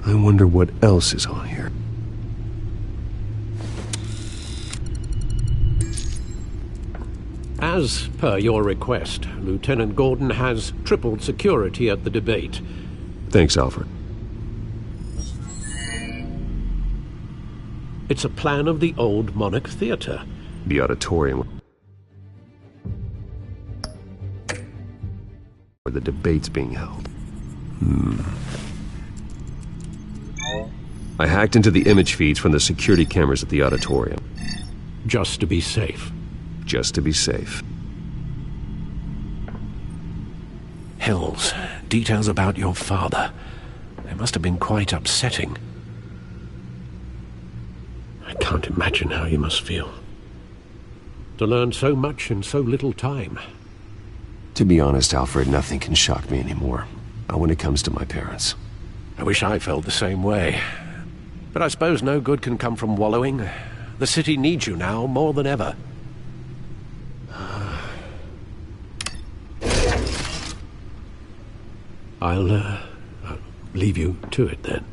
I wonder what else is on here. As per your request, Lieutenant Gordon has tripled security at the debate. Thanks, Alfred. It's a plan of the old Monarch Theatre. The auditorium where the debate's being held. I hacked into the image feeds from the security cameras at the auditorium. Just to be safe. Just to be safe. Hills, details about your father. They must have been quite upsetting. I can't imagine how you must feel. To learn so much in so little time. To be honest, Alfred, nothing can shock me anymore. Not when it comes to my parents. I wish I felt the same way. But I suppose no good can come from wallowing. The city needs you now more than ever. I'll leave you to it then.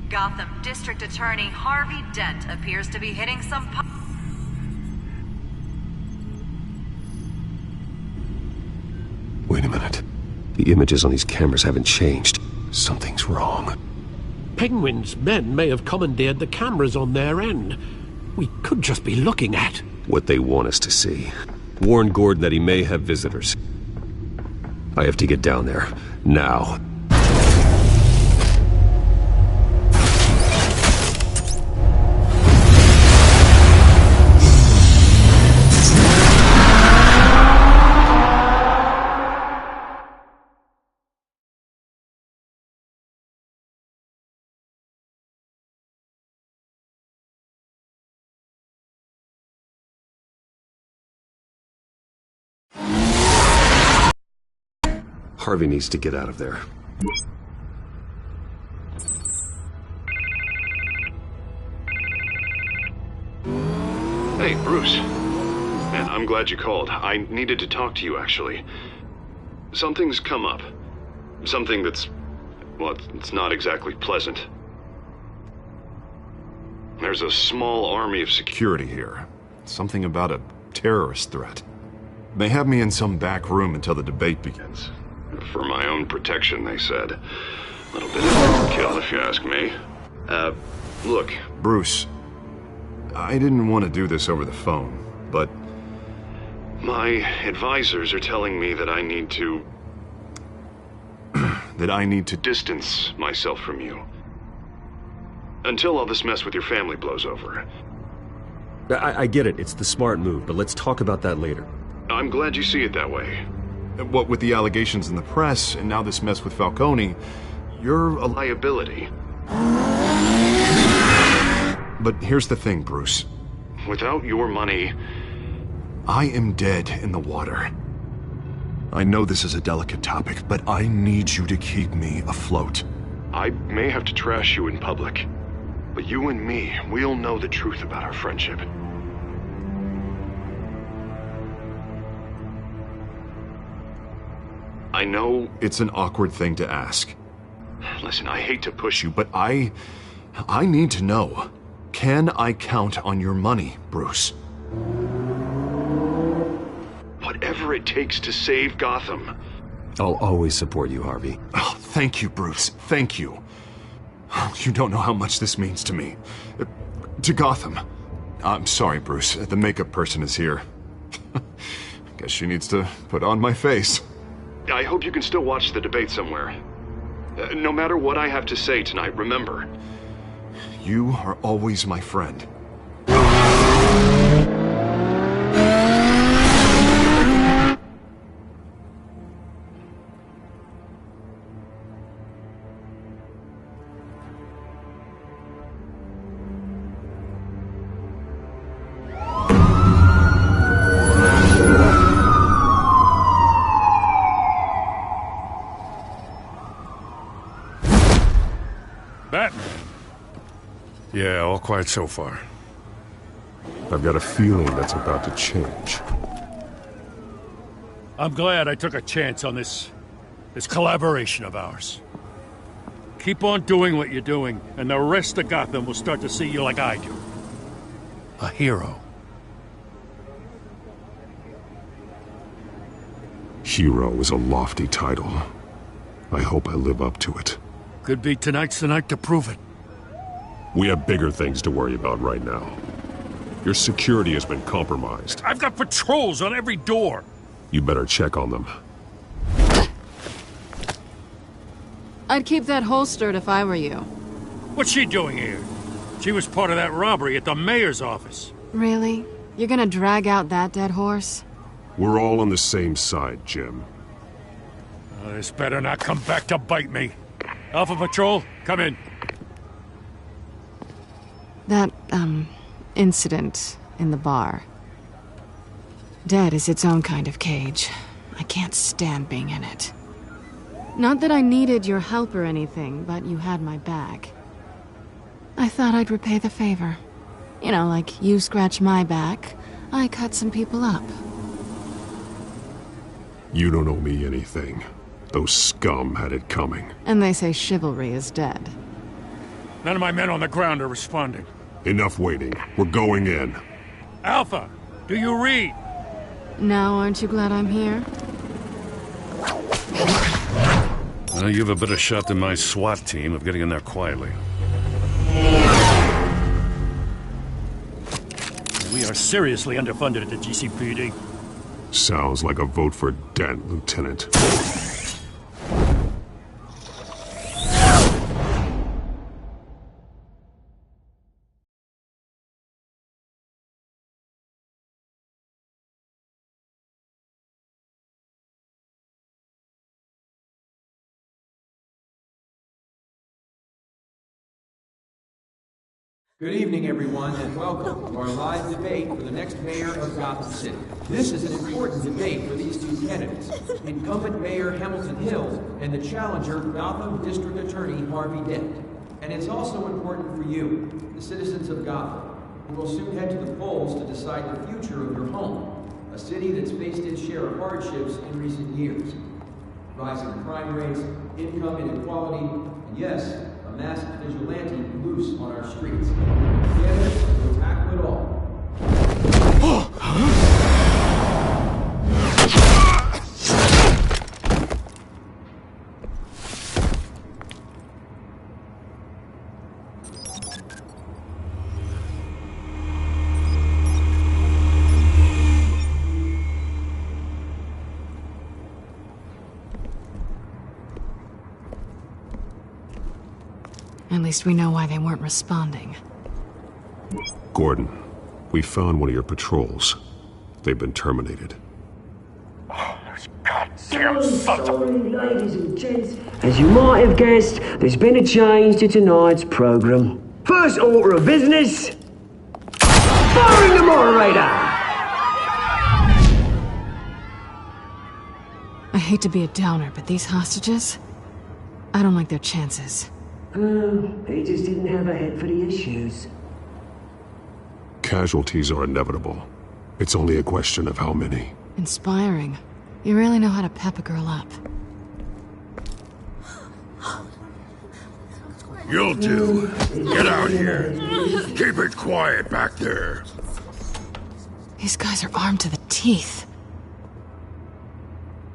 Gotham District Attorney Harvey Dent appears to be hitting some Wait a minute. The images on these cameras haven't changed. Something's wrong. Penguin's men may have commandeered the cameras on their end. We could just be looking at What they want us to see. Warn Gordon that he may have visitors. I have to get down there. Now. Harvey needs to get out of there. Hey, Bruce. Man, I'm glad you called. I needed to talk to you, actually. Something's come up. Something that's... well, it's not exactly pleasant. There's a small army of security here. Something about a terrorist threat. They have me in some back room until the debate begins. For my own protection, they said. A little bit of overkill, if you ask me. Look, Bruce, I didn't want to do this over the phone, but my advisors are telling me that I need to... that I need to distance myself from you. Until all this mess with your family blows over. I get it. It's the smart move, but let's talk about that later. I'm glad you see it that way. What with the allegations in the press, and now this mess with Falcone, you're a liability. But here's the thing, Bruce. Without your money, I am dead in the water. I know this is a delicate topic, but I need you to keep me afloat. I may have to trash you in public, but you and me, we'll know the truth about our friendship. I know it's an awkward thing to ask. Listen, I hate to push you, but I need to know. Can I count on your money, Bruce? Whatever it takes to save Gotham. I'll always support you, Harvey. Oh, thank you, Bruce. Thank you. You don't know how much this means to me. To Gotham. I'm sorry, Bruce. The makeup person is here. Guess she needs to put on my face. I hope you can still watch the debate somewhere. No matter what I have to say tonight, remember, you are always my friend. Batman. Yeah, all quiet so far. I've got a feeling that's about to change. I'm glad I took a chance on this This collaboration of ours. Keep on doing what you're doing, and the rest of Gotham will start to see you like I do. A hero. Hero is a lofty title. I hope I live up to it. Could be tonight's the night to prove it. We have bigger things to worry about right now. Your security has been compromised. I've got patrols on every door. You better check on them. I'd keep that holstered if I were you. What's she doing here? She was part of that robbery at the mayor's office. Really? You're gonna drag out that dead horse? We're all on the same side, Jim. This better not come back to bite me. Alpha Patrol, come in. That, incident in the bar. Dead is its own kind of cage. I can't stand being in it. Not that I needed your help or anything, but you had my back. I thought I'd repay the favor. You know, like you scratch my back, I cut some people up. You don't owe me anything. Those scum had it coming. And they say chivalry is dead. None of my men on the ground are responding. Enough waiting. We're going in. Alpha, do you read? Now, aren't you glad I'm here? Well, you have a better shot than my SWAT team of getting in there quietly. We are seriously underfunded at the GCPD. Sounds like a vote for Dent, Lieutenant. Good evening, everyone, and welcome to our live debate for the next mayor of Gotham City. This is an important debate for these two candidates, incumbent Mayor Hamilton Hill and the challenger, Gotham District Attorney Harvey Dent. And it's also important for you, the citizens of Gotham, who will soon head to the polls to decide the future of your home, a city that's faced its share of hardships in recent years. Rising crime rates, income inequality, and yes, masked vigilante loose on our streets. Together, we'll tackle it all. At least we know why they weren't responding. Gordon, we found one of your patrols. They've been terminated. Oh, those goddamn sons of... Ladies and gents, as you might have guessed, there's been a change to tonight's program. First order of business, firing the moderator! I hate to be a downer, but these hostages? I don't like their chances. He just didn't have a head for the issues. Casualties are inevitable. It's only a question of how many. Inspiring. You really know how to pep a girl up. You'll do. Get out here. Keep it quiet back there. These guys are armed to the teeth.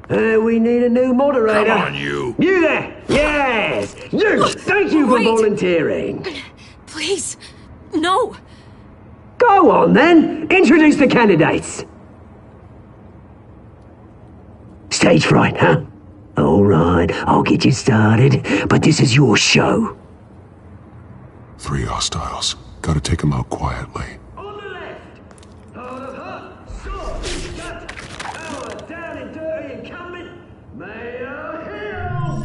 We need a new moderator. Come on, you. You there! Yes! You! Thank you for Wait. volunteering. Please, no. Go on, then. Introduce the candidates. Stage fright, huh? All right, I'll get you started, but this is your show. 3 hostiles. Gotta take them out quietly. On the left, out of her, sword, cut, our down and dirty incumbent, Mayor Hill.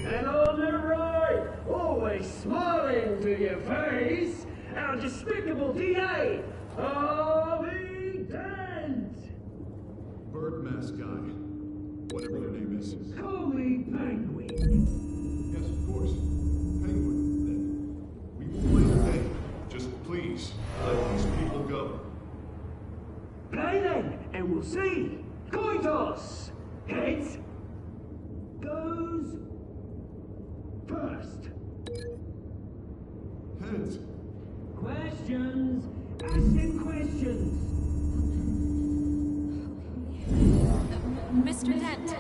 And on the right, always smiling to your face, our despicable DA, Harvey Dent. Bird mask guy. Whatever your name is. Call me Penguin. Yes, of course. Penguin, then. We will play the game. Just please, let these people go. Play then, and we'll see. Coin toss. Heads. Go. first. Heads. Questions! Ask them questions! Mr. Dent,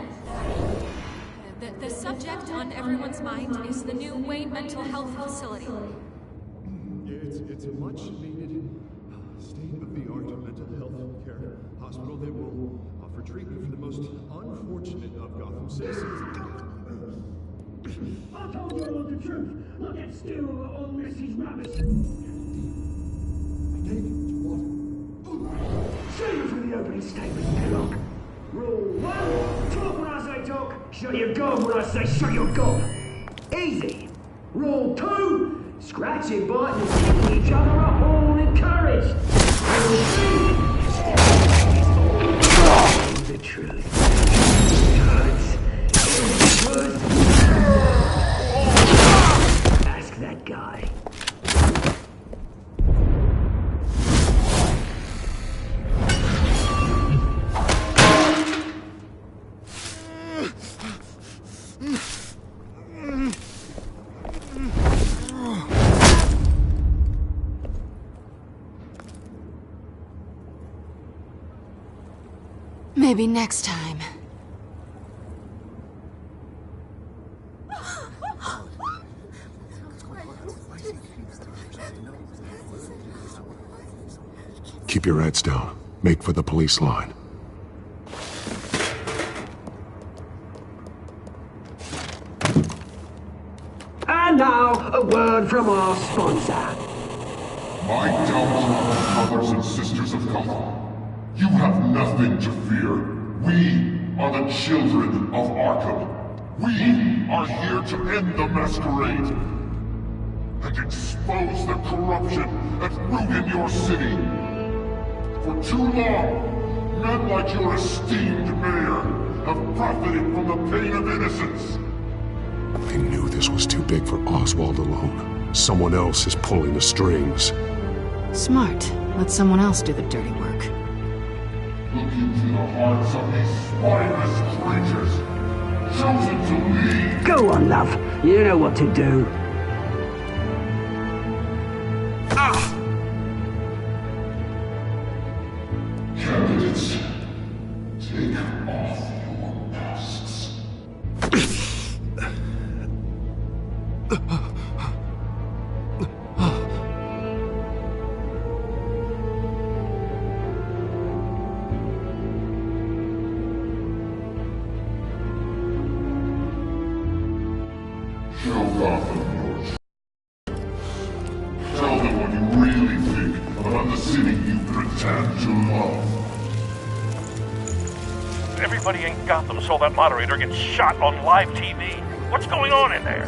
the subject on everyone's mind is the new Wayne Mental Health Facility. It's a much-needed state-of-the-art mental health care hospital that will offer treatment for the most unfortunate of Gotham citizens. I told you all the truth! Look at still on Mrs. Rubbish! I gave you what? Show you for the opening statement, Pillock. Rule 1, talk when I say talk, show your gob when I say show your gob. Easy. Rule 2, scratching, biting, and sticking each other up, all encouraged. Rule 3, the truth. Good. Ask that guy. Maybe next time. Keep your heads down. Make for the police line. And now, a word from our sponsor. My downtrodden brothers and sisters of Gotham, you have nothing to fear. We are the children of Arkham. We are here to end the masquerade and expose the corruption at root in your city. For too long, men like your esteemed mayor have profited from the pain of innocence. I knew this was too big for Oswald alone. Someone else is pulling the strings. Smart. Let someone else do the dirty work. Look into the hearts of these spineless creatures, chosen to lead. Go on, love. You know what to do. Candidates, take off your masks. Show Gotham your truth. Tell them what you really think about the city you pretend to love. Everybody in Gotham saw that moderator get shot on live TV. What's going on in there?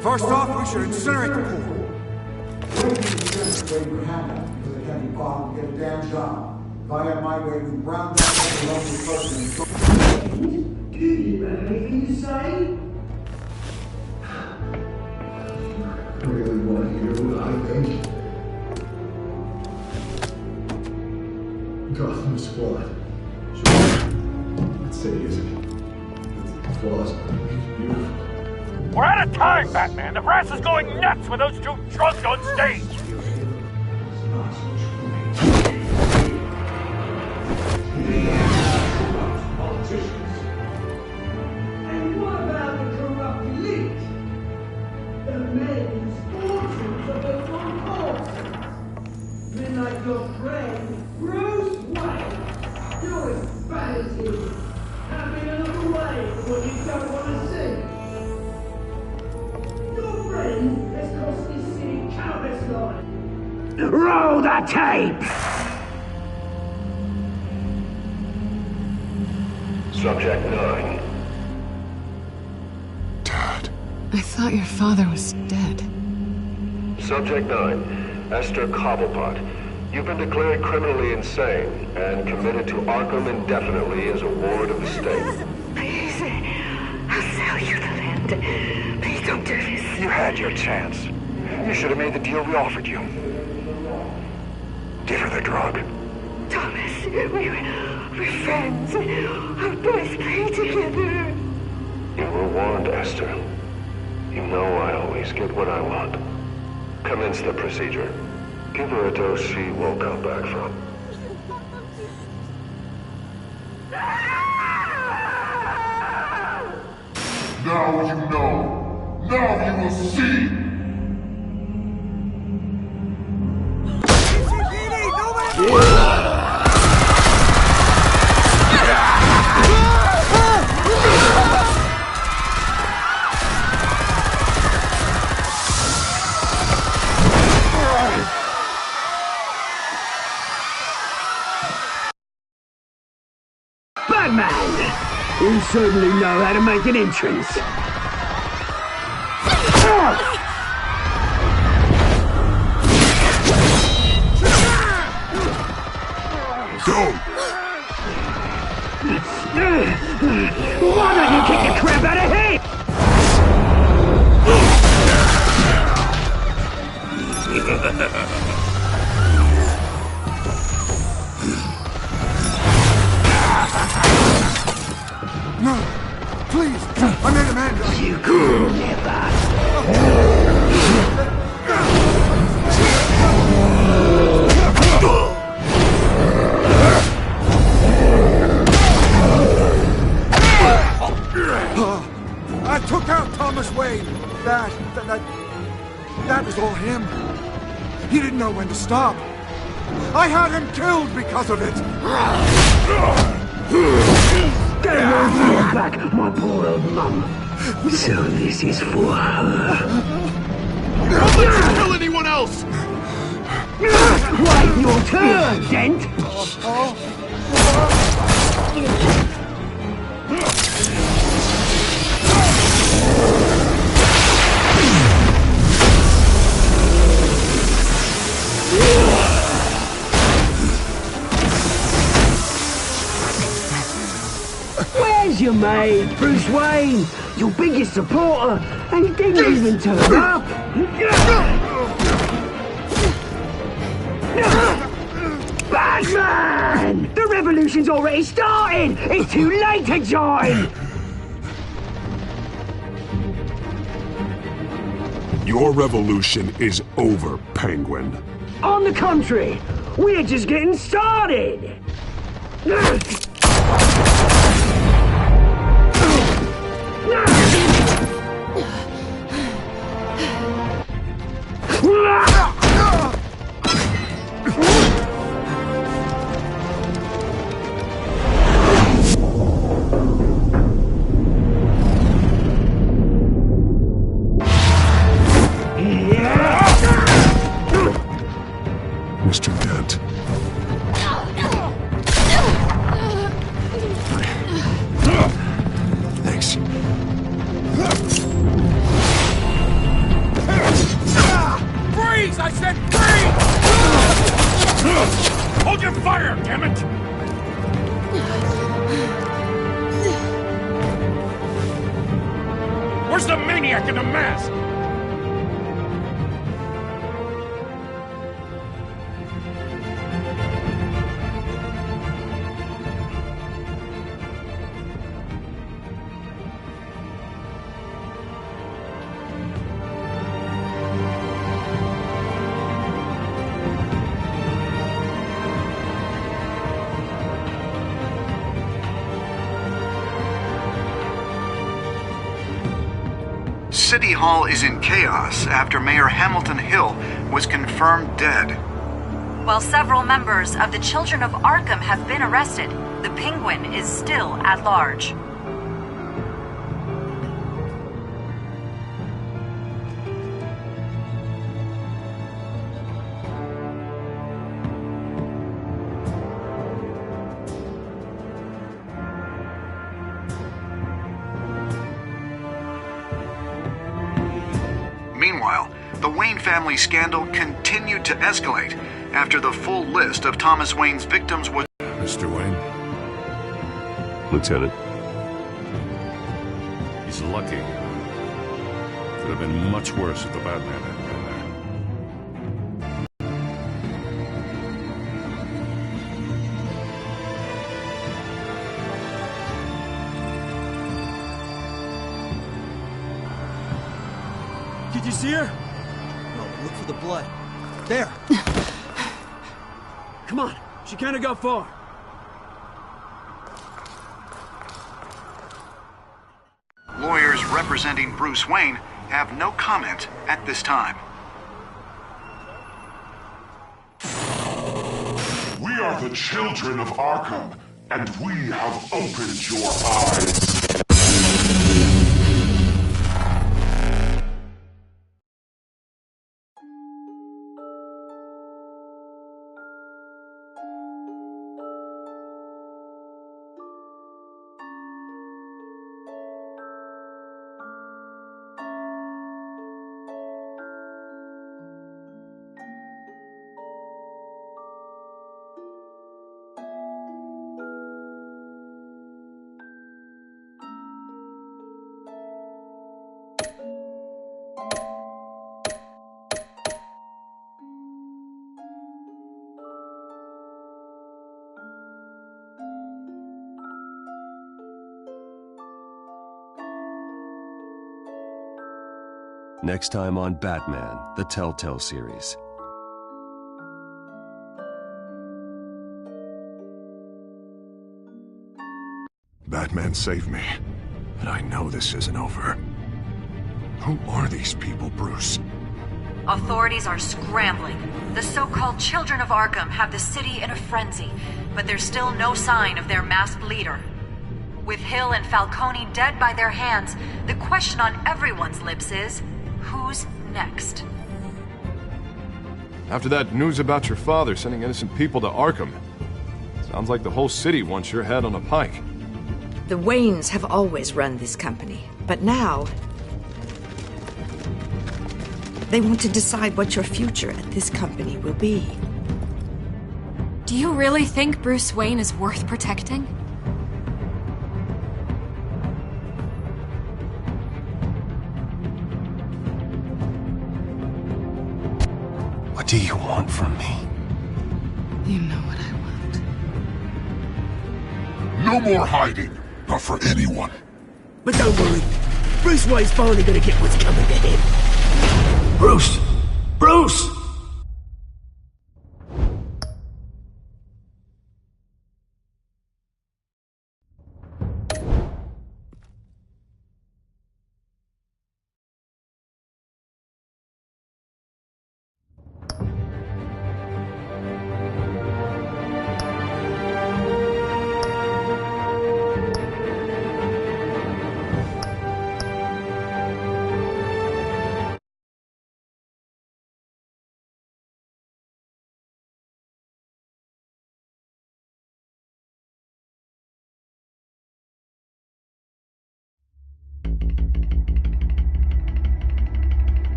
First off, we should incinerate the pool. Because I can't be bothered to get a damn job. If I had my way, we'd round up every lonely person and Do you have anything to say? really want to hear what I think. Gotham Squad. That city isn't. Flaws. Beautiful. We're out of time, Batman. The press is going nuts with those two drunks on stage. And what about the corrupt elite? The men whose fortunes are built on horses. Men like your friend, Bruce Wayne. You're as bad as him. Having a look away from what you don't want to see. Your friend has cost this city countless lives. Roll the tape! Subject 9. Dad. I thought your father was dead. Subject 9. Esther Cobblepot. You've been declared criminally insane and committed to Arkham indefinitely as a ward of the state. Please, I'll sell you the land. Please don't do this. You had your chance. You should have made the deal we offered you. Give her the drug. Thomas, we're friends. Our boys play together. You were warned, Esther. You know I always get what I want. Commence the procedure. Give her a dose she won't come back from. Now you know. Now you will see. Batman! You certainly know how to make an entrance. Go! Why don't you kick the crap out of him? No! Please! I made Amanda! You could never! I took out Thomas Wayne. That was all him. He didn't know when to stop. I had him killed because of it. Get her back, my poor old mum. So this is for her. Don't let you kill anyone else! Wait your turn, Dent! Where's your mate, Bruce Wayne? Your biggest supporter, and he didn't even turn up. Batman! The revolution's already started! It's too late to join! Your revolution is over, Penguin. On the contrary, we're just getting started! Mr. Dent. Thanks. Freeze! I said freeze! Hold your fire, damn it! Where's the maniac in the mask? City Hall is in chaos after Mayor Hamilton Hill was confirmed dead. While several members of the Children of Arkham have been arrested, the Penguin is still at large. Meanwhile, the Wayne family scandal continued to escalate after the full list of Thomas Wayne's victims was... Mr. Wayne? Lieutenant. He's lucky. Could have been much worse if the Batman hadn't been there. Did you see her? No, look for the blood. There! Come on, she can't have got far. Lawyers representing Bruce Wayne have no comment at this time. We are the children of Arkham, and we have opened your eyes. Next time on Batman, the Telltale series. Batman saved me, but I know this isn't over. Who are these people, Bruce? Authorities are scrambling. The so-called Children of Arkham have the city in a frenzy, but there's still no sign of their masked leader. With Hill and Falcone dead by their hands, the question on everyone's lips is, who's next? After that news about your father sending innocent people to Arkham, sounds like the whole city wants your head on a pike. The Waynes have always run this company, but now they want to decide what your future at this company will be. Do you really think Bruce Wayne is worth protecting? What do you want from me? You know what I want. No more hiding, not for anyone. But don't worry, Bruce Wayne's finally gonna get what's coming to him. Bruce! Bruce!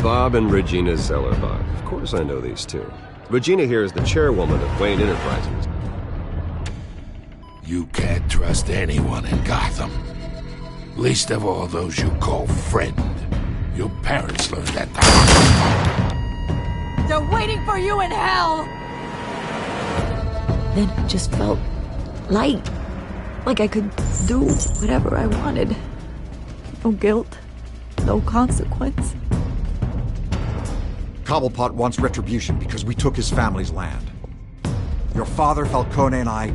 Bob and Regina Zellerbach. Of course I know these two. Regina here is the chairwoman of Wayne Enterprises. You can't trust anyone in Gotham. Least of all those you call friend. Your parents learned that the hard way. They're waiting for you in hell! Then it just felt light. Like I could do whatever I wanted. No guilt. No consequence. Cobblepot wants retribution because we took his family's land. Your father, Falcone, and I,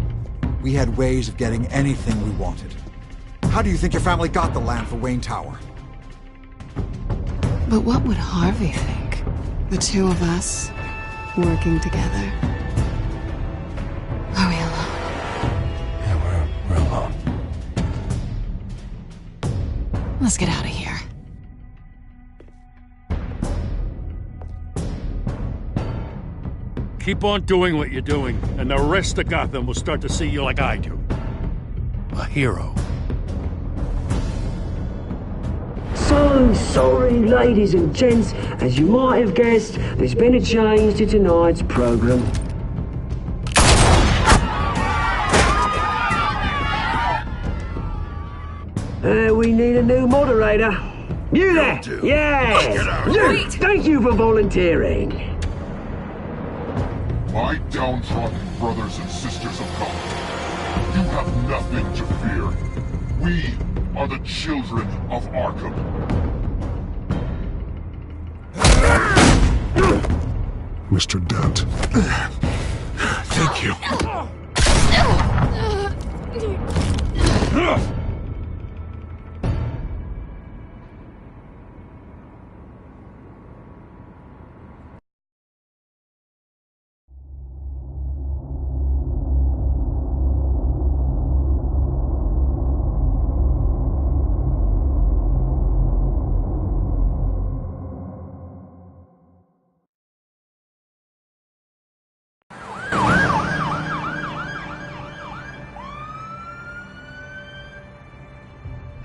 we had ways of getting anything we wanted. How do you think your family got the land for Wayne Tower? But what would Harvey think? The two of us, working together. Are we alone? Yeah, we're alone. Let's get out of here. Keep on doing what you're doing, and the rest of Gotham will start to see you like I do. A hero. So sorry, ladies and gents. As you might have guessed, there's been a change to tonight's program. We need a new moderator. You there? Yeah! You! Thank you for volunteering. My downtrodden brothers and sisters of Gotham, You have nothing to fear. We are the children of Arkham. Mr. Dent. Thank you.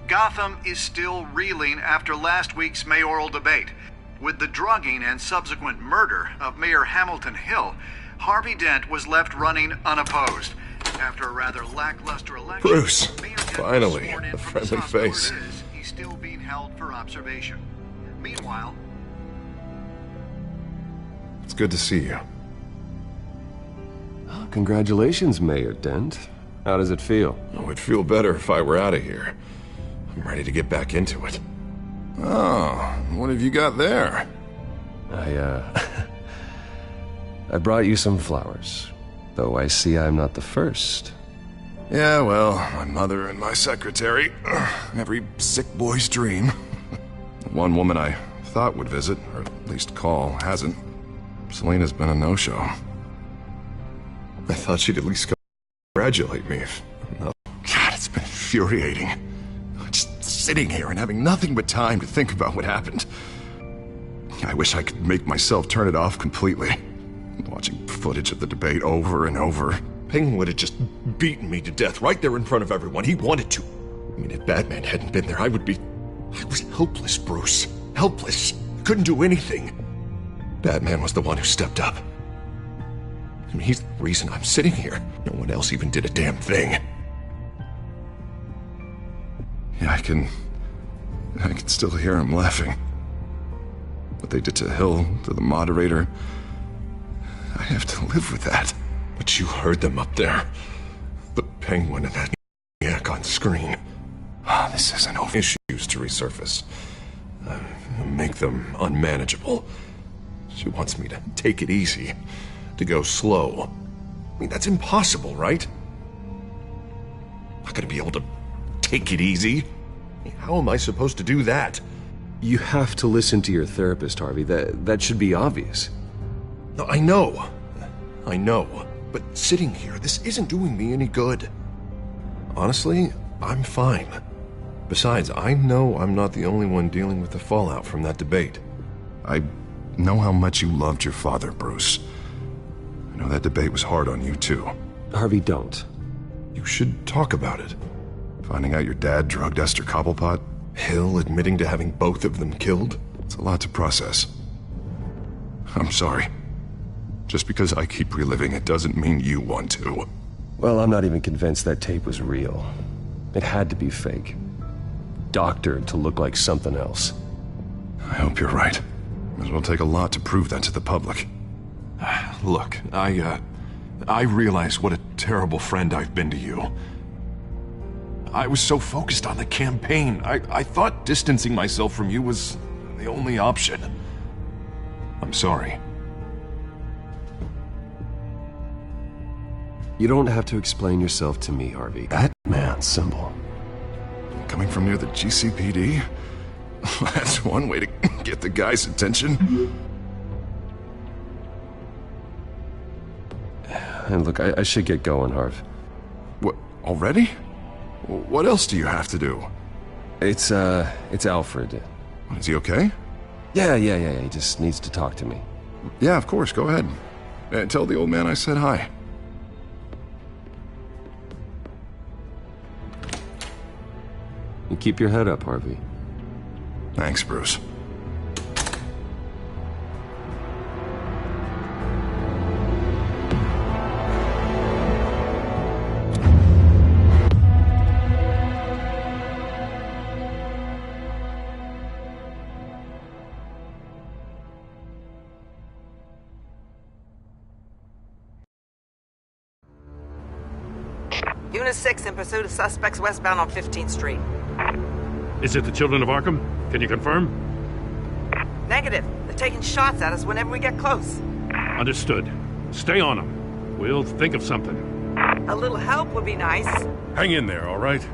Gotham is still reeling after last week's mayoral debate. With the drugging and subsequent murder of Mayor Hamilton Hill, Harvey Dent was left running unopposed. After a rather lackluster election, Bruce, Mayor Dent was finally, sworn in a from friendly the South Florida face. is. He's still being held for observation. Meanwhile, It's good to see you. Congratulations, Mayor Dent. How does it feel? Oh, it'd feel better if I were out of here. I'm ready to get back into it. Oh, what have you got there? I brought you some flowers. Though I see I'm not the first. Yeah, well, my mother and my secretary. Every sick boy's dream. One woman I thought would visit, or at least call, hasn't. Selena's been a no-show. I thought she'd at least congratulate me. No. God, it's been infuriating. Just sitting here and having nothing but time to think about what happened. I wish I could make myself turn it off completely. Watching footage of the debate over and over. Penguin would have just beaten me to death right there in front of everyone. He wanted to. I mean, if Batman hadn't been there, I was helpless, Bruce. Helpless. Couldn't do anything. Batman was the one who stepped up. I mean, he's the reason I'm sitting here. No one else even did a damn thing. Yeah, I can still hear him laughing. What they did to Hill, to the moderator, I have to live with that. But you heard them up there. The Penguin and that yak on screen. This isn't over. Issues to resurface. Make them unmanageable. She wants me to take it easy. To go slow. I mean, that's impossible, right? I'm not gonna be able to take it easy. How am I supposed to do that? You have to listen to your therapist, Harvey. That should be obvious. No, I know. But sitting here, this isn't doing me any good. Honestly, I'm fine. Besides, I know I'm not the only one dealing with the fallout from that debate. I know how much you loved your father, Bruce. I know that debate was hard on you, too. Harvey, don't. You should talk about it. Finding out your dad drugged Esther Cobblepot, Hill admitting to having both of them killed. It's a lot to process. I'm sorry. Just because I keep reliving it doesn't mean you want to. Well, I'm not even convinced that tape was real. It had to be fake. Doctored to look like something else. I hope you're right. It will take a lot to prove that to the public. Look, I realize what a terrible friend I've been to you. I was so focused on the campaign. I thought distancing myself from you was the only option. I'm sorry. You don't have to explain yourself to me, Harvey. That man symbol. Coming from near the GCPD? That's one way to get the guy's attention. And look, I should get going, Harv. What, already? What else do you have to do? It's Alfred. Is he okay? Yeah, he just needs to talk to me. Yeah, of course, go ahead. Tell the old man I said hi. You keep your head up, Harvey. Thanks, Bruce. Unit 6 in pursuit of suspects westbound on 15th Street. Is it the Children of Arkham? Can you confirm? Negative. They're taking shots at us whenever we get close. Understood. Stay on them. We'll think of something. A little help would be nice. Hang in there, all right?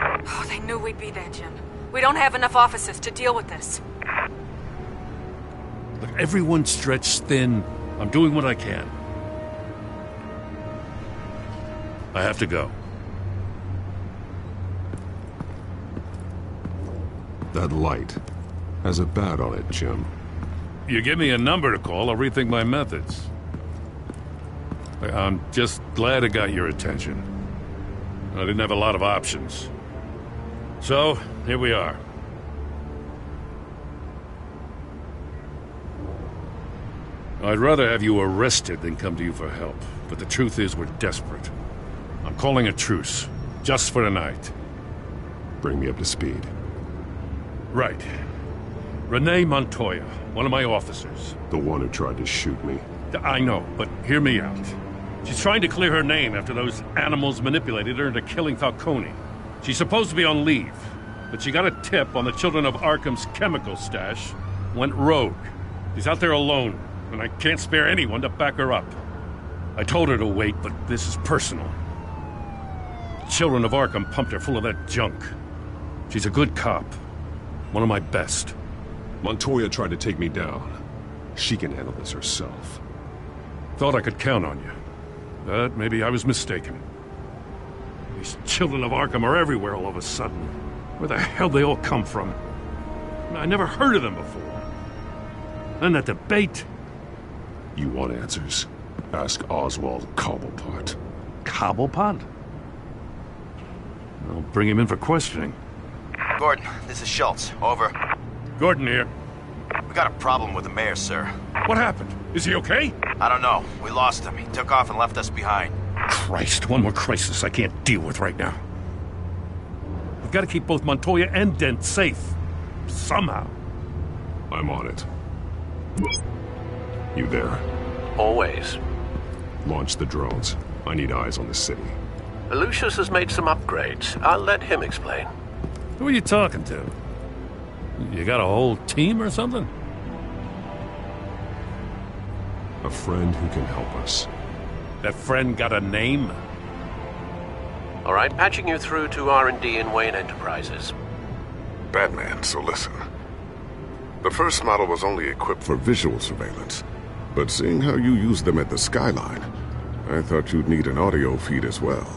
Oh, they knew we'd be there, Jim. We don't have enough officers to deal with this. Look, everyone's stretched thin. I'm doing what I can. I have to go. That light has a bat on it, Jim. You give me a number to call, I'll rethink my methods. I'm just glad it got your attention. I didn't have a lot of options. So, here we are. I'd rather have you arrested than come to you for help, but the truth is we're desperate. I'm calling a truce, just for tonight. Bring me up to speed. Right. Renee Montoya, one of my officers. The one who tried to shoot me. I know, but hear me out. She's trying to clear her name after those animals manipulated her into killing Falcone. She's supposed to be on leave, but she got a tip on the Children of Arkham's chemical stash, went rogue. She's out there alone, and I can't spare anyone to back her up. I told her to wait, but this is personal. The Children of Arkham pumped her full of that junk. She's a good cop. One of my best. Montoya tried to take me down. She can handle this herself. Thought I could count on you. But maybe I was mistaken. These Children of Arkham are everywhere all of a sudden. Where the hell they all come from? I never heard of them before. And that debate. You want answers? Ask Oswald Cobblepot. Cobblepot? I'll bring him in for questioning. Gordon, this is Schultz. Over. Gordon here. We got a problem with the mayor, sir. What happened? Is he okay? I don't know. We lost him. He took off and left us behind. Christ, one more crisis I can't deal with right now. We've got to keep both Montoya and Dent safe. Somehow. I'm on it. You there? Always. Launch the drones. I need eyes on the city. Lucius has made some upgrades. I'll let him explain. Who are you talking to? You got a whole team or something? A friend who can help us. That friend got a name? All right, patching you through to R&D in Wayne Enterprises. Batman, so listen. The first model was only equipped for visual surveillance, but seeing how you use them at the Skyline, I thought you'd need an audio feed as well.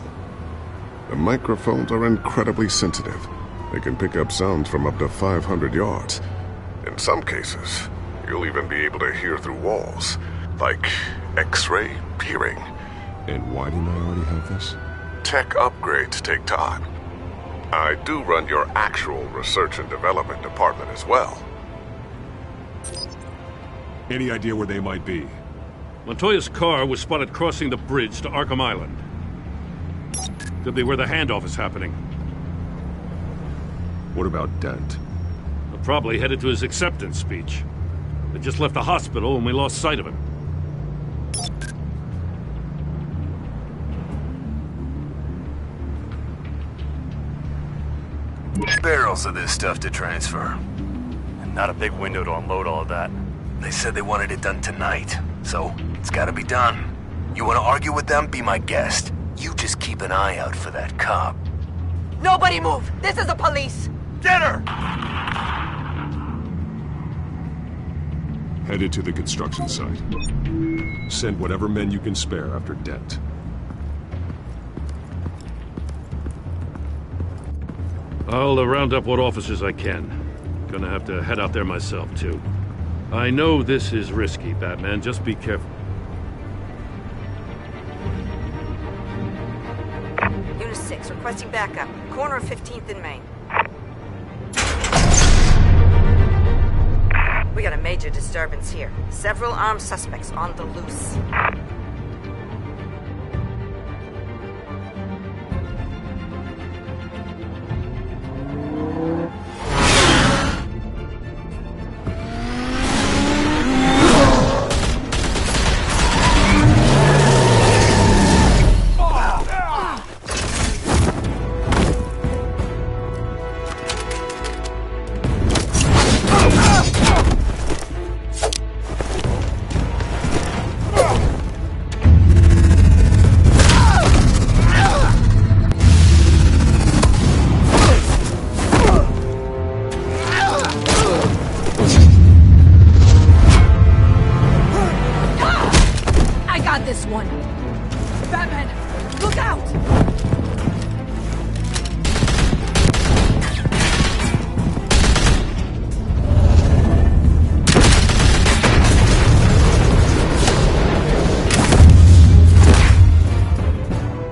The microphones are incredibly sensitive. They can pick up sounds from up to 500 yards. In some cases, you'll even be able to hear through walls, like X-ray peering. And why didn't I already have this? Tech upgrades take time. I do run your actual research and development department as well. Any idea where they might be? Montoya's car was spotted crossing the bridge to Arkham Island. Could be where the handoff is happening. What about Dent? They're probably headed to his acceptance speech. They just left the hospital and we lost sight of him. Barrels of this stuff to transfer. And not a big window to unload all of that. They said they wanted it done tonight, so it's gotta be done. You wanna argue with them? Be my guest. You just keep an eye out for that cop. Nobody move! This is the police! Get her! Headed to the construction site. Send whatever men you can spare after Dent. I'll round up what officers I can. Gonna have to head out there myself, too. I know this is risky, Batman. Just be careful. Unit 6, requesting backup. Corner of 15th and Main. We got a major disturbance here. Several armed suspects on the loose. this one! Batman, look out!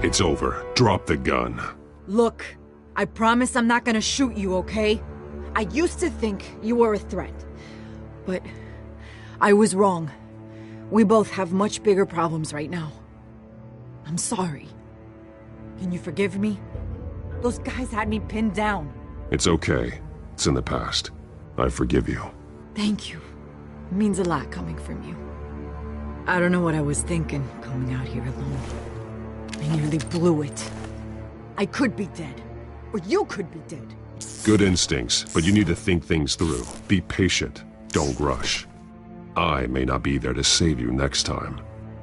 It's over. Drop the gun. Look, I promise I'm not gonna shoot you, okay? I used to think you were a threat, but I was wrong. We both have much bigger problems right now. I'm sorry. Can you forgive me? Those guys had me pinned down. It's okay. It's in the past. I forgive you. Thank you. It means a lot coming from you. I don't know what I was thinking, coming out here alone. I nearly blew it. I could be dead. Or you could be dead. Good instincts, but you need to think things through. Be patient. Don't rush. I may not be there to save you next time.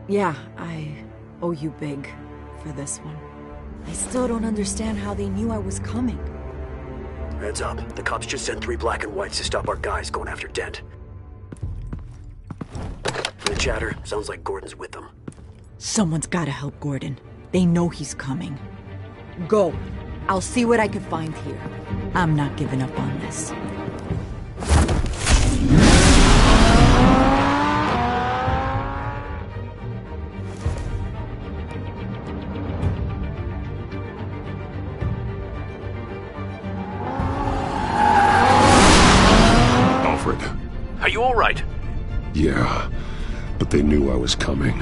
Yeah, I owe you big for this one. I still don't understand how they knew I was coming. Heads up. The cops just sent 3 black and whites to stop our guys going after Dent. From the chatter, sounds like Gordon's with them. Someone's gotta help Gordon. They know he's coming. Go. I'll see what I can find here. I'm not giving up on this. Alfred. Are you all right? Yeah, but they knew I was coming.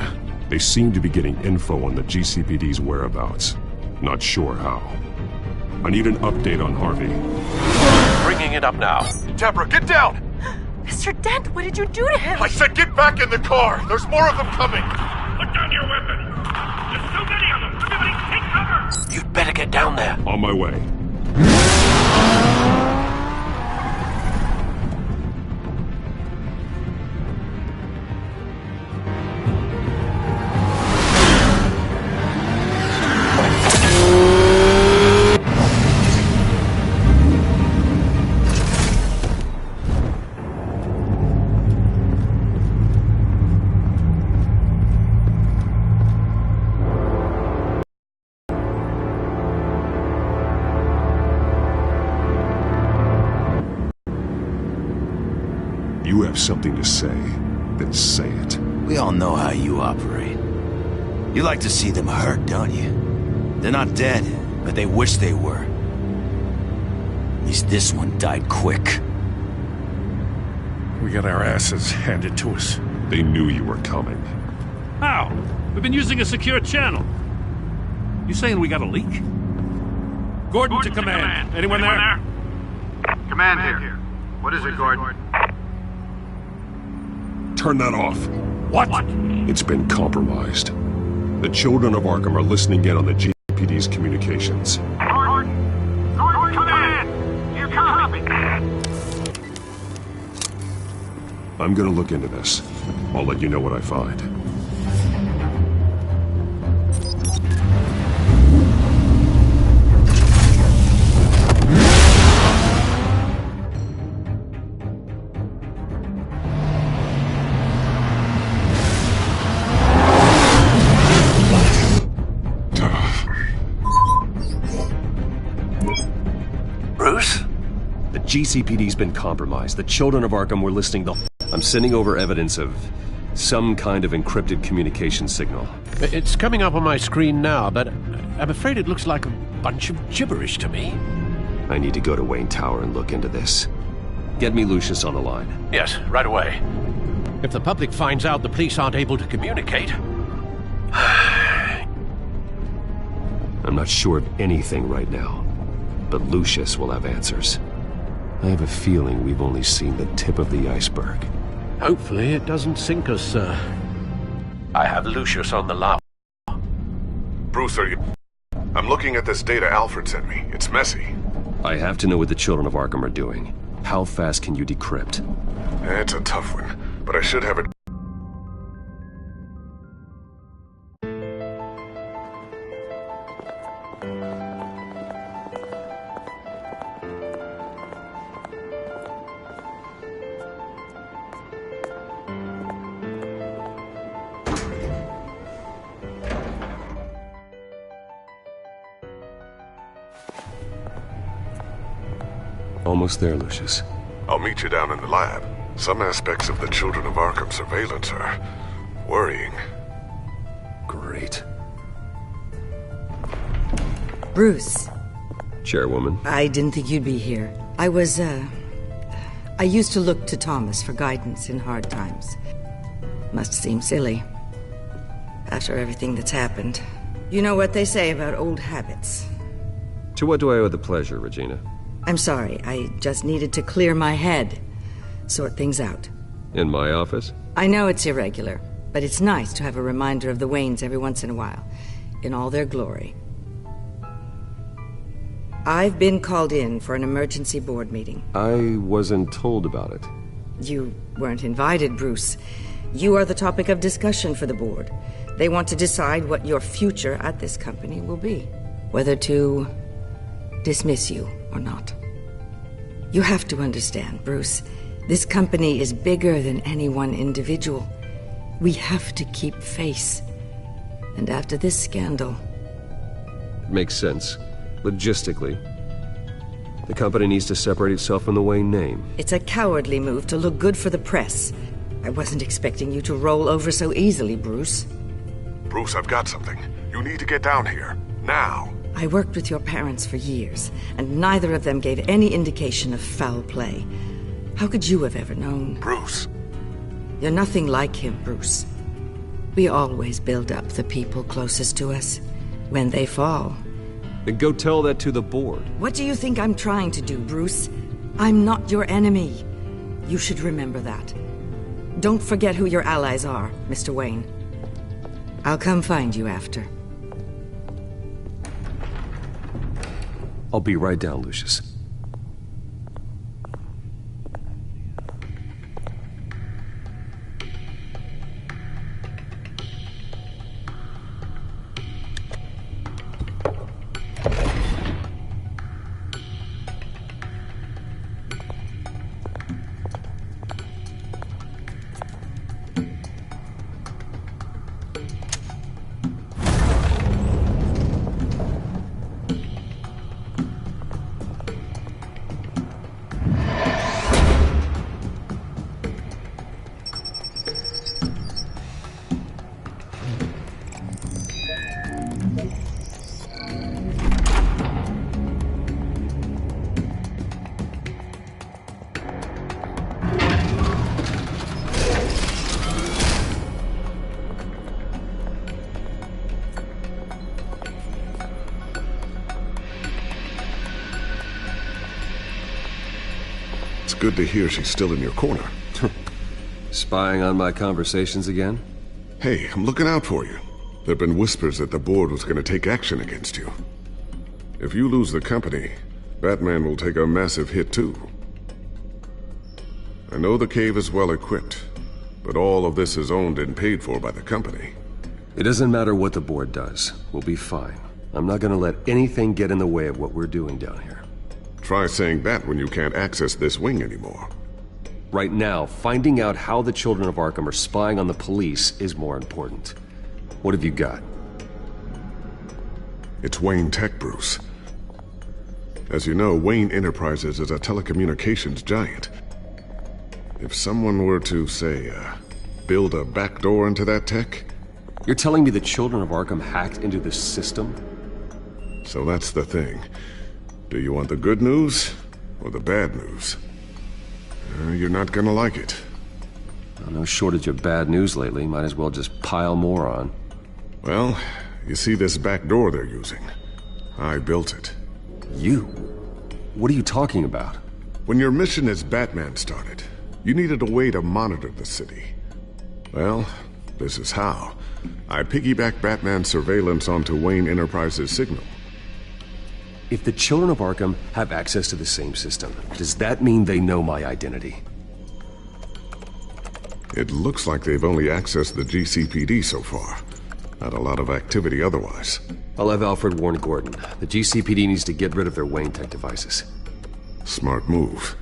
They seem to be getting info on the GCPD's whereabouts. Not sure how. I need an update on Harvey. Bringing it up now. Deborah, get down! Mr. Dent, what did you do to him? I said get back in the car! There's more of them coming! Put down your weapon! There's so many of them! Everybody take cover! You'd better get down there. On my way. You have something to say, then say it. We all know how you operate. You like to see them hurt, don't you? They're not dead, but they wish they were. At least this one died quick. We got our asses handed to us. They knew you were coming. How? We've been using a secure channel. You saying we got a leak? Gordon to command. Anyone there? Command here. What is it, Gordon? Turn that off. What? It's been compromised. The children of Arkham are listening in on the GPD's communications. Gordon, command! You copy? I'm gonna look into this. I'll let you know what I find. GCPD's been compromised. The children of Arkham were listening to... I'm sending over evidence of some kind of encrypted communication signal. It's coming up on my screen now, but I'm afraid it looks like a bunch of gibberish to me. I need to go to Wayne Tower and look into this. Get me Lucius on the line. Yes, right away. If the public finds out the police aren't able to communicate... I'm not sure of anything right now, but Lucius will have answers. I have a feeling we've only seen the tip of the iceberg. Hopefully it doesn't sink us, sir. I have Lucius on the line. Bruce, are you... I'm looking at this data Alfred sent me. It's messy. I have to know what the children of Arkham are doing. How fast can you decrypt? It's a tough one, but I should have it... Almost there, Lucius. I'll meet you down in the lab. Some aspects of the Children of Arkham surveillance are worrying. Great. Bruce. Chairwoman. I didn't think you'd be here. I used to look to Thomas for guidance in hard times. Must seem silly. After everything that's happened. You know what they say about old habits. To what do I owe the pleasure, Regina? I'm sorry, I just needed to clear my head. Sort things out. In my office? I know it's irregular, but it's nice to have a reminder of the Waynes every once in a while. In all their glory. I've been called in for an emergency board meeting. I wasn't told about it. You weren't invited, Bruce. You are the topic of discussion for the board. They want to decide what your future at this company will be. Whether to dismiss you or not. You have to understand, Bruce. This company is bigger than any one individual. We have to keep face. And after this scandal... Makes sense. Logistically. The company needs to separate itself from the Wayne name. It's a cowardly move to look good for the press. I wasn't expecting you to roll over so easily, Bruce. Bruce, I've got something. You need to get down here. Now. I worked with your parents for years, and neither of them gave any indication of foul play. How could you have ever known? Bruce. You're nothing like him, Bruce. We always build up the people closest to us. When they fall... Then go tell that to the board. What do you think I'm trying to do, Bruce? I'm not your enemy. You should remember that. Don't forget who your allies are, Mr. Wayne. I'll come find you after. I'll be right down, Lucius. Good to hear she's still in your corner. Spying on my conversations again? Hey, I'm looking out for you. There've been whispers that the board was going to take action against you. If you lose the company, Batman will take a massive hit too. I know the cave is well equipped, but all of this is owned and paid for by the company. It doesn't matter what the board does. We'll be fine. I'm not gonna let anything get in the way of what we're doing down here. Try saying that when you can't access this wing anymore. Right now, finding out how the Children of Arkham are spying on the police is more important. What have you got? It's Wayne Tech, Bruce. As you know, Wayne Enterprises is a telecommunications giant. If someone were to, say, build a backdoor into that tech... You're telling me the Children of Arkham hacked into this system? So that's the thing. Do you want the good news or the bad news? You're not gonna like it. No shortage of bad news lately. Might as well just pile more on. Well, you see this back door they're using? I built it. You? What are you talking about? When your mission as Batman started, you needed a way to monitor the city. Well, this is how. I piggybacked Batman's surveillance onto Wayne Enterprises' signal. If the Children of Arkham have access to the same system, does that mean they know my identity? It looks like they've only accessed the GCPD so far. Not a lot of activity otherwise. I'll have Alfred warn Gordon. The GCPD needs to get rid of their Wayne Tech devices. Smart move.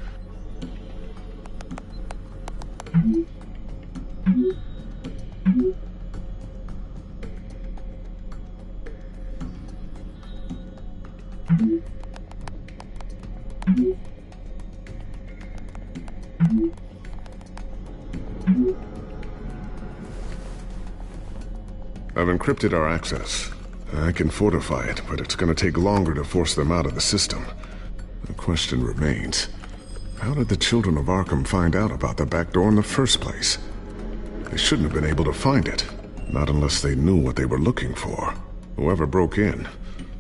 I've encrypted our access. I can fortify it, but it's gonna take longer to force them out of the system. The question remains, how did the children of Arkham find out about the back door in the first place? They shouldn't have been able to find it. Not unless they knew what they were looking for. Whoever broke in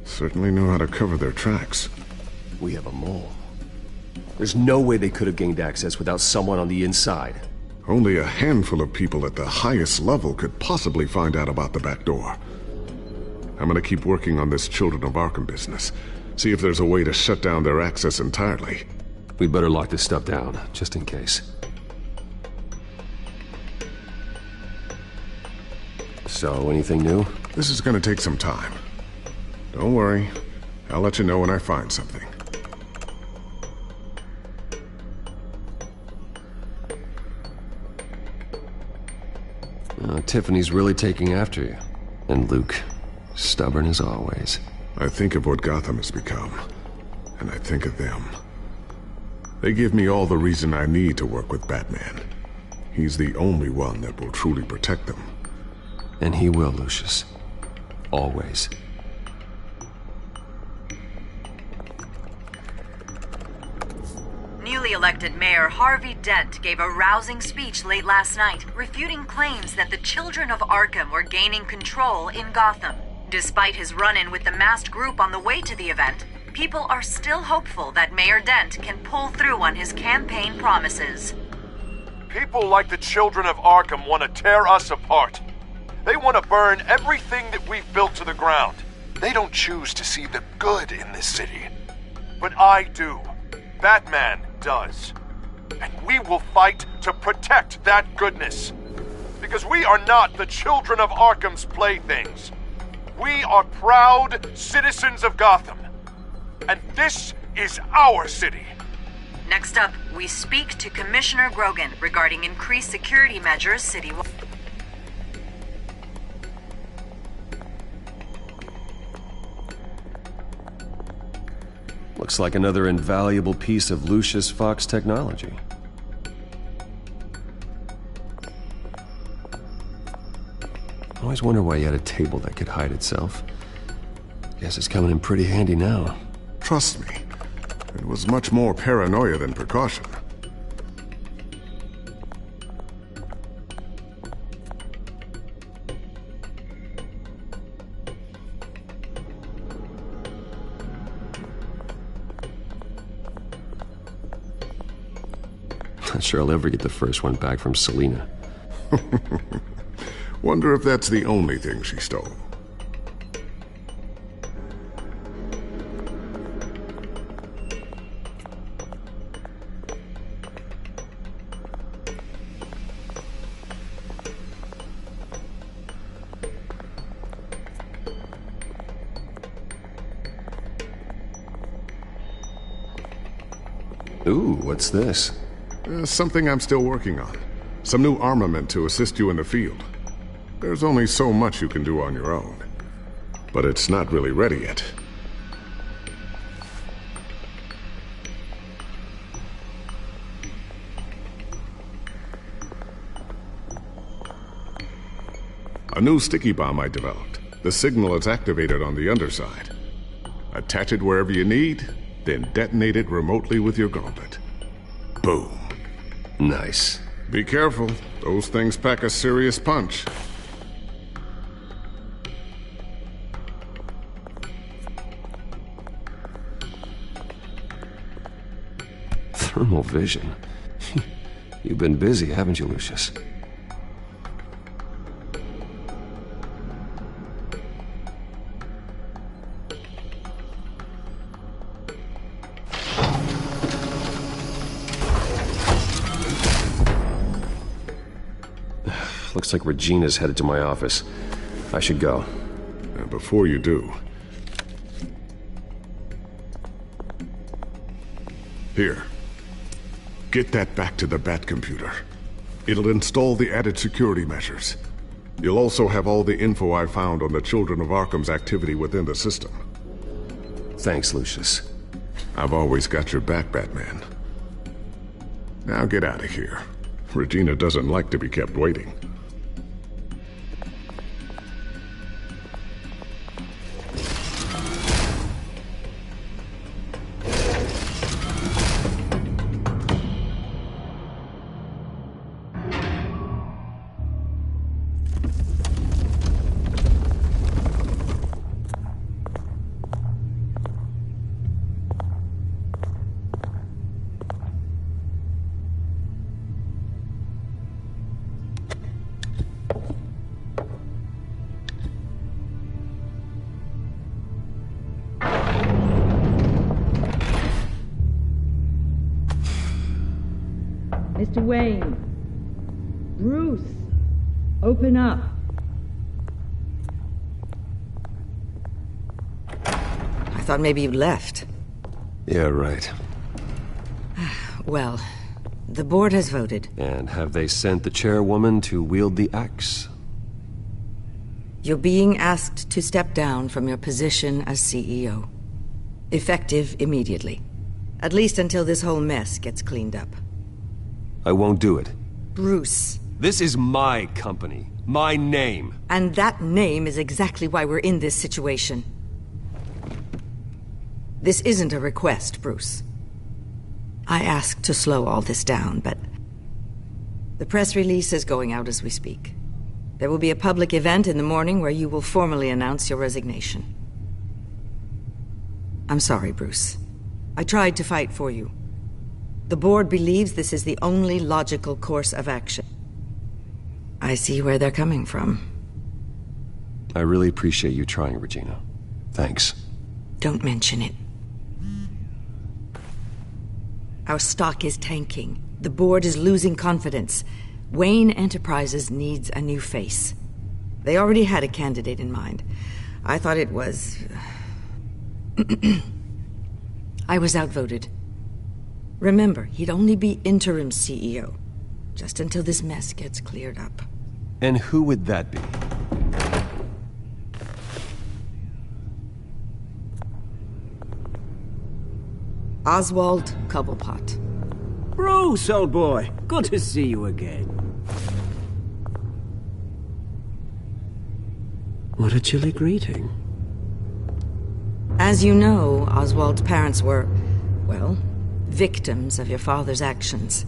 certainly knew how to cover their tracks. We have a mole. There's no way they could have gained access without someone on the inside. Only a handful of people at the highest level could possibly find out about the back door. I'm gonna keep working on this Children of Arkham business. See if there's a way to shut down their access entirely. We better lock this stuff down, just in case. So, anything new? This is gonna take some time. Don't worry. I'll let you know when I find something. Tiffany's really taking after you. And Luke, stubborn as always. I think of what Gotham has become, and I think of them. They give me all the reason I need to work with Batman. He's the only one that will truly protect them. And he will, Lucius. Always. Newly elected Mayor Harvey Dent gave a rousing speech late last night, refuting claims that the children of Arkham were gaining control in Gotham. Despite his run-in with the masked group on the way to the event, people are still hopeful that Mayor Dent can pull through on his campaign promises. People like the children of Arkham want to tear us apart. They want to burn everything that we've built to the ground. They don't choose to see the good in this city. But I do. Batman does. And we will fight to protect that goodness. Because we are not the children of Arkham's playthings. We are proud citizens of Gotham. And this is our city. Next up, we speak to Commissioner Grogan regarding increased security measures citywide. Looks like another invaluable piece of Lucius Fox technology. Always wonder why he had a table that could hide itself. Guess it's coming in pretty handy now. Trust me, it was much more paranoia than precaution. Not sure I'll ever get the first one back from Selina. Wonder if that's the only thing she stole. Ooh, what's this? Something I'm still working on. Some new armament to assist you in the field. There's only so much you can do on your own. But it's not really ready yet. A new sticky bomb I developed. The signal is activated on the underside. Attach it wherever you need, then detonate it remotely with your gauntlet. Boom. Nice. Be careful. Those things pack a serious punch. Thermal vision. You've been busy, haven't you, Lucius? Looks like Regina's headed to my office. I should go. And before you do... Here. Get that back to the Bat computer. It'll install the added security measures. You'll also have all the info I found on the Children of Arkham's activity within the system. Thanks, Lucius. I've always got your back, Batman. Now get out of here. Regina doesn't like to be kept waiting. Mr. Wayne. Bruce, open up. I thought maybe you'd left. Yeah, right. Well, the board has voted. And have they sent the chairwoman to wield the axe? You're being asked to step down from your position as CEO. Effective immediately. At least until this whole mess gets cleaned up. I won't do it. Bruce. This is my company. My name. And that name is exactly why we're in this situation. This isn't a request, Bruce. I asked to slow all this down, but the press release is going out as we speak. There will be a public event in the morning where you will formally announce your resignation. I'm sorry, Bruce. I tried to fight for you. The board believes this is the only logical course of action. I see where they're coming from. I really appreciate you trying, Regina. Thanks. Don't mention it. Our stock is tanking. The board is losing confidence. Wayne Enterprises needs a new face. They already had a candidate in mind. I thought it was... I was outvoted. Remember, he'd only be interim CEO. Just until this mess gets cleared up. And who would that be? Oswald Cobblepot. Bruce, old boy. Good to see you again. What a chilly greeting. As you know, Oswald's parents were, well, victims of your father's actions.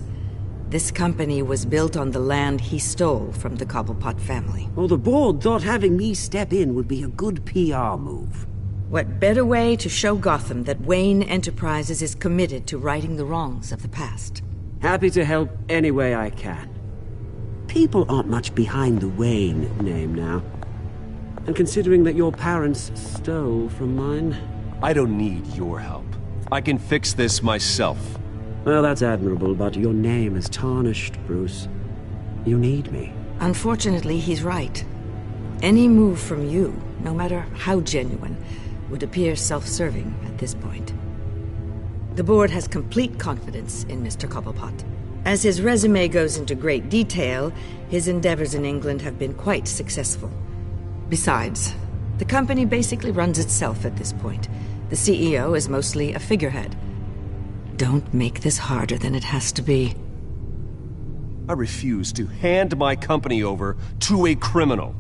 This company was built on the land he stole from the Cobblepot family. Well, the board thought having me step in would be a good PR move. What better way to show Gotham that Wayne Enterprises is committed to righting the wrongs of the past? Happy to help any way I can. People aren't much behind the Wayne name now. And considering that your parents stole from mine... I don't need your help. I can fix this myself. Well, that's admirable, but your name is tarnished, Bruce. You need me. Unfortunately, he's right. Any move from you, no matter how genuine, would appear self-serving at this point. The board has complete confidence in Mr. Cobblepot. As his resume goes into great detail, his endeavors in England have been quite successful. Besides, the company basically runs itself at this point. The CEO is mostly a figurehead. Don't make this harder than it has to be. I refuse to hand my company over to a criminal.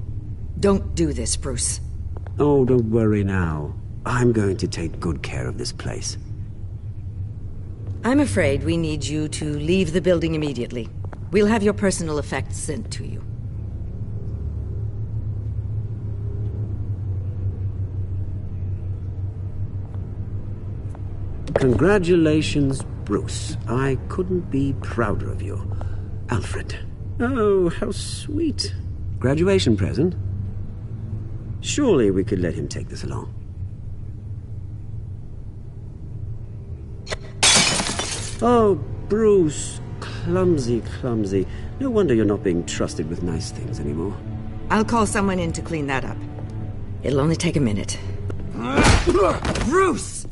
Don't do this, Bruce. Oh, don't worry now. I'm going to take good care of this place. I'm afraid we need you to leave the building immediately. We'll have your personal effects sent to you. Congratulations, Bruce. I couldn't be prouder of you. Alfred. Oh, how sweet. Graduation present? Surely we could let him take this along. Oh, Bruce. Clumsy, clumsy. No wonder you're not being trusted with nice things anymore. I'll call someone in to clean that up. It'll only take a minute. Bruce!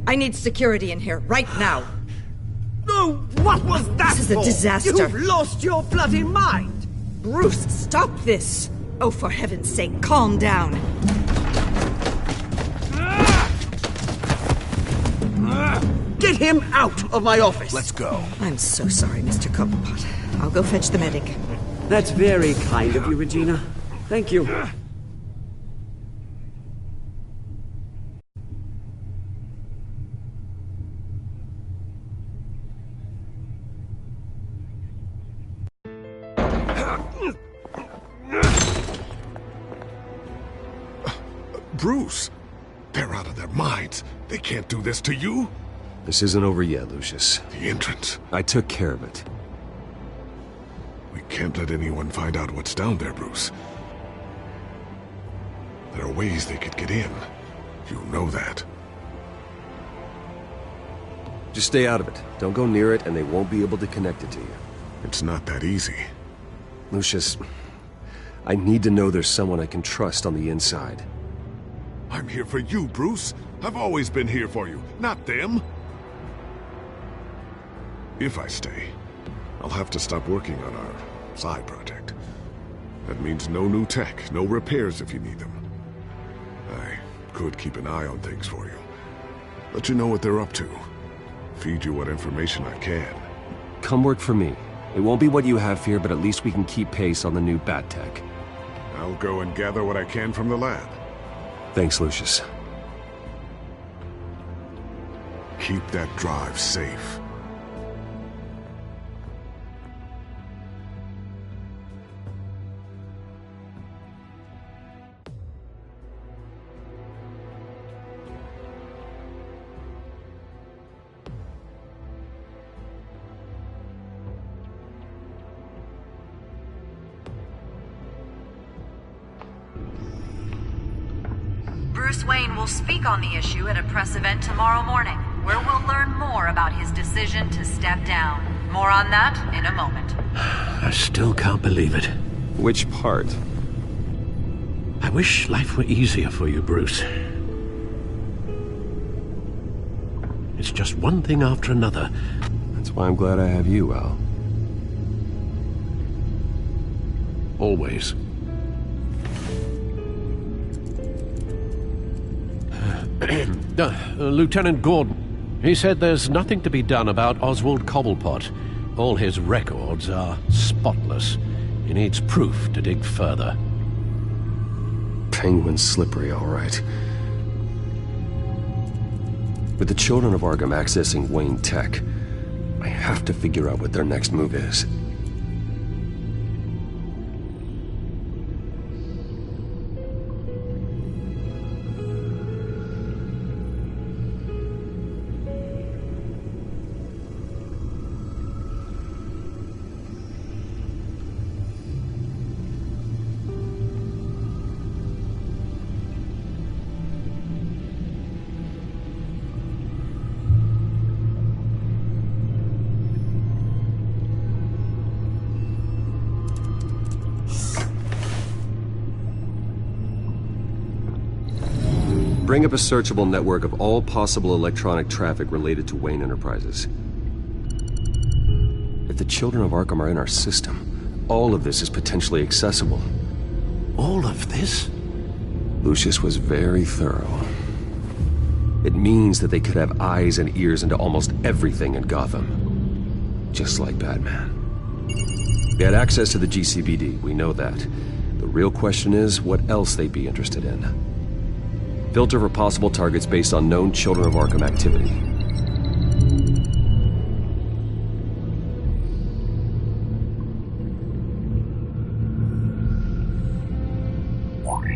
I need security in here, right now. No, what was that? This is a disaster. You've lost your bloody mind! Bruce, stop this! Oh, for heaven's sake, calm down. Get him out of my office! Let's go. I'm so sorry, Mr. Cobblepot. I'll go fetch the medic. That's very kind of you, Regina. Thank you. Bruce, they're out of their minds. They can't do this to you. This isn't over yet, Lucius. The entrance. I took care of it. We can't let anyone find out what's down there, Bruce. There are ways they could get in. You know that. Just stay out of it. Don't go near it, and they won't be able to connect it to you. It's not that easy. Lucius, I need to know there's someone I can trust on the inside. I'm here for you, Bruce. I've always been here for you, not them. If I stay, I'll have to stop working on our side project. That means no new tech, no repairs if you need them. I could keep an eye on things for you. Let you know what they're up to. Feed you what information I can. Come work for me. It won't be what you have here, but at least we can keep pace on the new bat tech. I'll go and gather what I can from the lab. Thanks, Lucius. Keep that drive safe. Bruce Wayne will speak on the issue at a press event tomorrow morning, where we'll learn more about his decision to step down. More on that in a moment. I still can't believe it. Which part? I wish life were easier for you, Bruce. It's just one thing after another. That's why I'm glad I have you, Al. Always. Lieutenant Gordon, he said there's nothing to be done about Oswald Cobblepot. All his records are spotless. He needs proof to dig further. Penguin's slippery, all right. With the children of Arkham accessing Wayne Tech, I have to figure out what their next move is. Bring up a searchable network of all possible electronic traffic related to Wayne Enterprises. If the children of Arkham are in our system, all of this is potentially accessible. All of this? Lucius was very thorough. It means that they could have eyes and ears into almost everything in Gotham. Just like Batman. They had access to the GCPD, we know that. The real question is what else they'd be interested in. Filter for possible targets based on known Children of Arkham activity.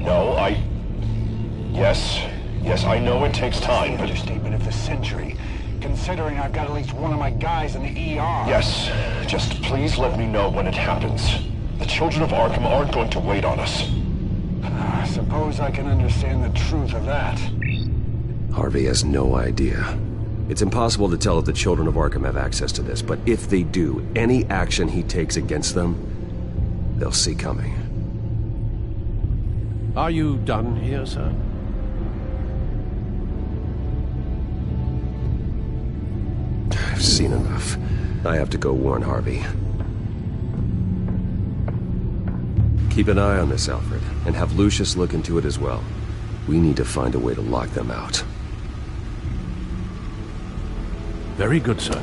No, Yes, I know it takes time, but... Understatement of the century, considering I've got at least one of my guys in the ER. Yes, just please let me know when it happens. The Children of Arkham aren't going to wait on us. I suppose I can understand the truth of that. Harvey has no idea. It's impossible to tell if the Children of Arkham have access to this, but if they do, any action he takes against them, they'll see coming. Are you done here, sir? I've seen enough. I have to go warn Harvey. Keep an eye on this, Alfred, and have Lucius look into it as well. We need to find a way to lock them out. Very good, sir.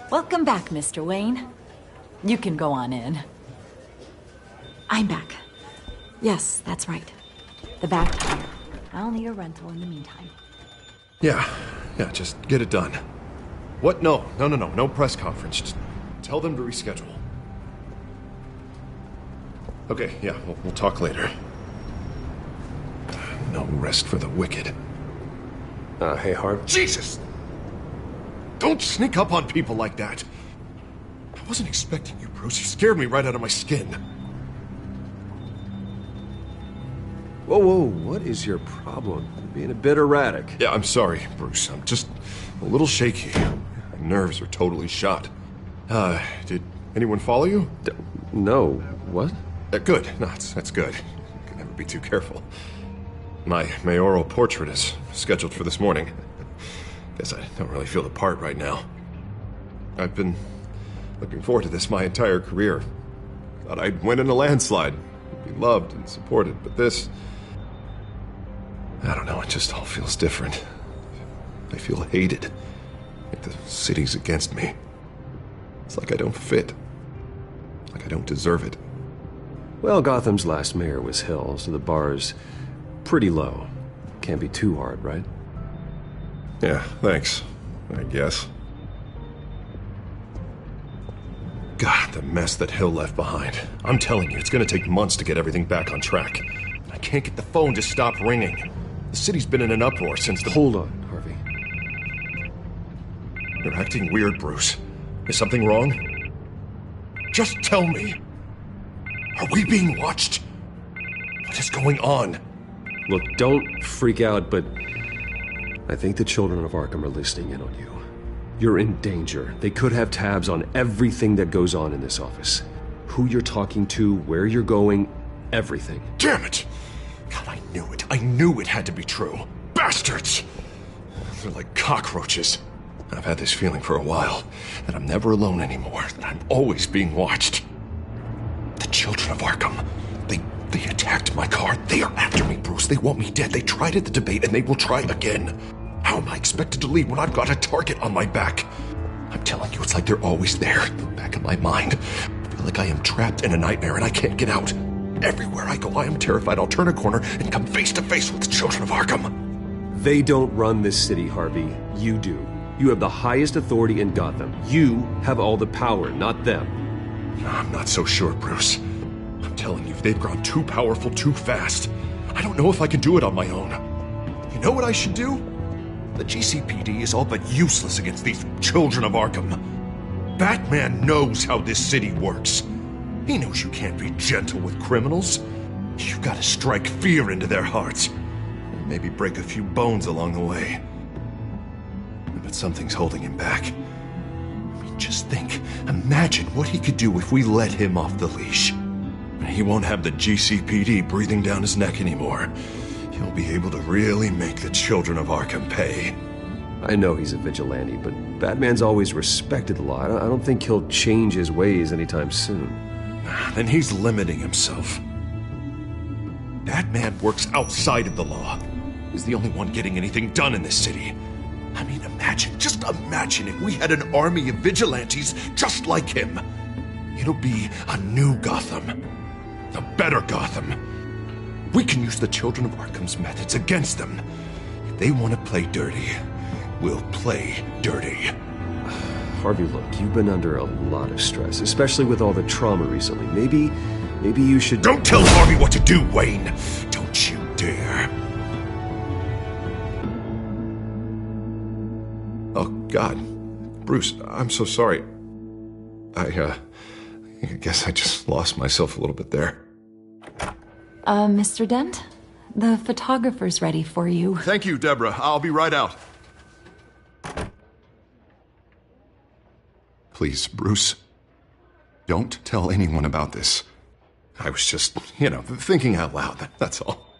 Welcome back, Mr. Wayne. You can go on in. I'm back. Yes, that's right. The back tire. I'll need a rental in the meantime. Yeah, just get it done. What? No press conference. Just tell them to reschedule. Okay, yeah, we'll talk later. rest for the wicked. Hey, Harv. Jesus! Don't sneak up on people like that. I wasn't expecting you, Bruce. You scared me right out of my skin. Whoa, what is your problem? You're being a bit erratic. Yeah, I'm sorry, Bruce. I'm just a little shaky. My nerves are totally shot. Did anyone follow you? No. What? Good. No, that's good. You can never be too careful. My mayoral portrait is scheduled for this morning. Guess I don't really feel the part right now. I've been looking forward to this my entire career. Thought I'd win in a landslide, be loved and supported, but this... I don't know, it just all feels different. I feel hated. Like the city's against me. It's like I don't fit. Like I don't deserve it. Well, Gotham's last mayor was Hill, so the bar's pretty low. Can't be too hard, right? Yeah, thanks. I guess. God, the mess that Hill left behind. I'm telling you, it's gonna take months to get everything back on track. I can't get the phone to stop ringing. The city's been in an uproar since the... Hold on, Harvey. You're acting weird, Bruce. Is something wrong? Just tell me. Are we being watched? What is going on? Look, don't freak out, but I think the children of Arkham are listening in on you. You're in danger. They could have tabs on everything that goes on in this office. Who you're talking to, where you're going, everything. Damn it! God, I knew it. I knew it had to be true. Bastards! They're like cockroaches. I've had this feeling for a while, that I'm never alone anymore, that I'm always being watched. The children of Arkham, they attacked my car. They are after me, Bruce. They want me dead. They tried at the debate, and they will try again. How am I expected to leave when I've got a target on my back? I'm telling you, it's like they're always there, in the back of my mind. I feel like I am trapped in a nightmare, and I can't get out. Everywhere I go, I am terrified I'll turn a corner and come face to face with the children of Arkham. They don't run this city, Harvey. You do. You have the highest authority in Gotham. You have all the power, not them. I'm not so sure, Bruce. I'm telling you, they've grown too powerful too fast. I don't know if I can do it on my own. You know what I should do? The GCPD is all but useless against these children of Arkham. Batman knows how this city works. He knows you can't be gentle with criminals. You've got to strike fear into their hearts. And maybe break a few bones along the way. But something's holding him back. I mean, just think. Imagine what he could do if we let him off the leash. He won't have the GCPD breathing down his neck anymore. He'll be able to really make the children of Arkham pay. I know he's a vigilante, but Batman's always respected the law. I don't think he'll change his ways anytime soon. Then he's limiting himself. Batman works outside of the law. He's the only one getting anything done in this city. I mean, just imagine if we had an army of vigilantes just like him. It'll be a new Gotham. A better Gotham. We can use the children of Arkham's methods against them. If they want to play dirty, we'll play dirty. Harvey, look, you've been under a lot of stress, especially with all the trauma recently. Maybe you should... Don't tell Harvey what to do, Wayne! Don't you dare. Oh, God. Bruce, I'm so sorry. I guess I just lost myself a little bit there. Mr. Dent? The photographer's ready for you. Thank you, Deborah. I'll be right out. Please, Bruce, don't tell anyone about this. I was just, thinking out loud, that's all.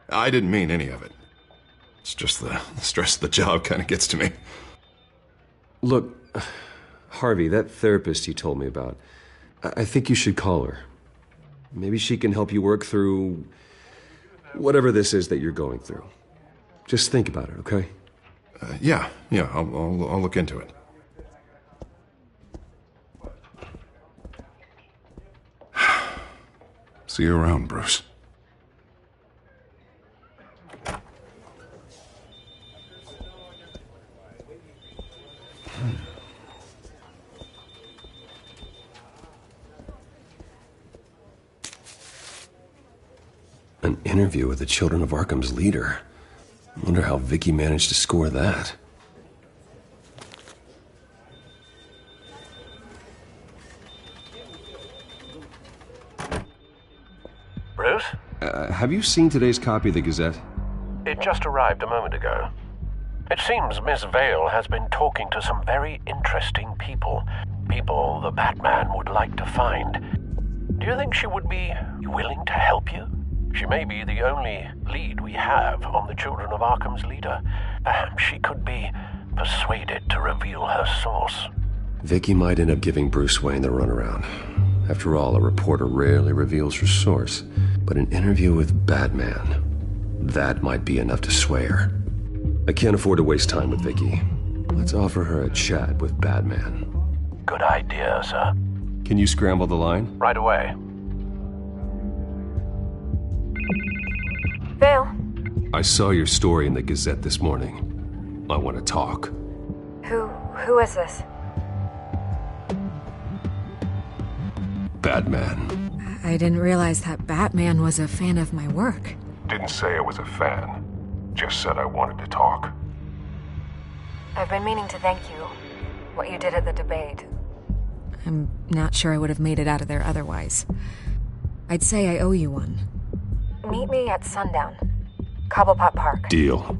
I didn't mean any of it. It's just the stress of the job kind of gets to me. Look, Harvey, that therapist you told me about, I think you should call her. Maybe she can help you work through whatever this is that you're going through. Just think about it, okay? Yeah, I'll look into it. See you around, Bruce. An interview with the Children of Arkham's leader. I wonder how Vicky managed to score that. Bruce? Have you seen today's copy of the Gazette? It just arrived a moment ago. It seems Miss Vale has been talking to some very interesting people. People the Batman would like to find. Do you think she would be willing to help you? She may be the only lead we have on the Children of Arkham's leader. Perhaps she could be persuaded to reveal her source. Vicky might end up giving Bruce Wayne the runaround. After all, a reporter rarely reveals her source. But an interview with Batman, that might be enough to sway her. I can't afford to waste time with Vicky. Let's offer her a chat with Batman. Good idea, sir. Can you scramble the line? Right away. Vale. I saw your story in the Gazette this morning. I want to talk. Who is this? Batman. I didn't realize that Batman was a fan of my work. Didn't say I was a fan. Just said I wanted to talk. I've been meaning to thank you. What you did at the debate. I'm not sure I would have made it out of there otherwise. I'd say I owe you one. Meet me at sundown. Cobblepot Park. Deal.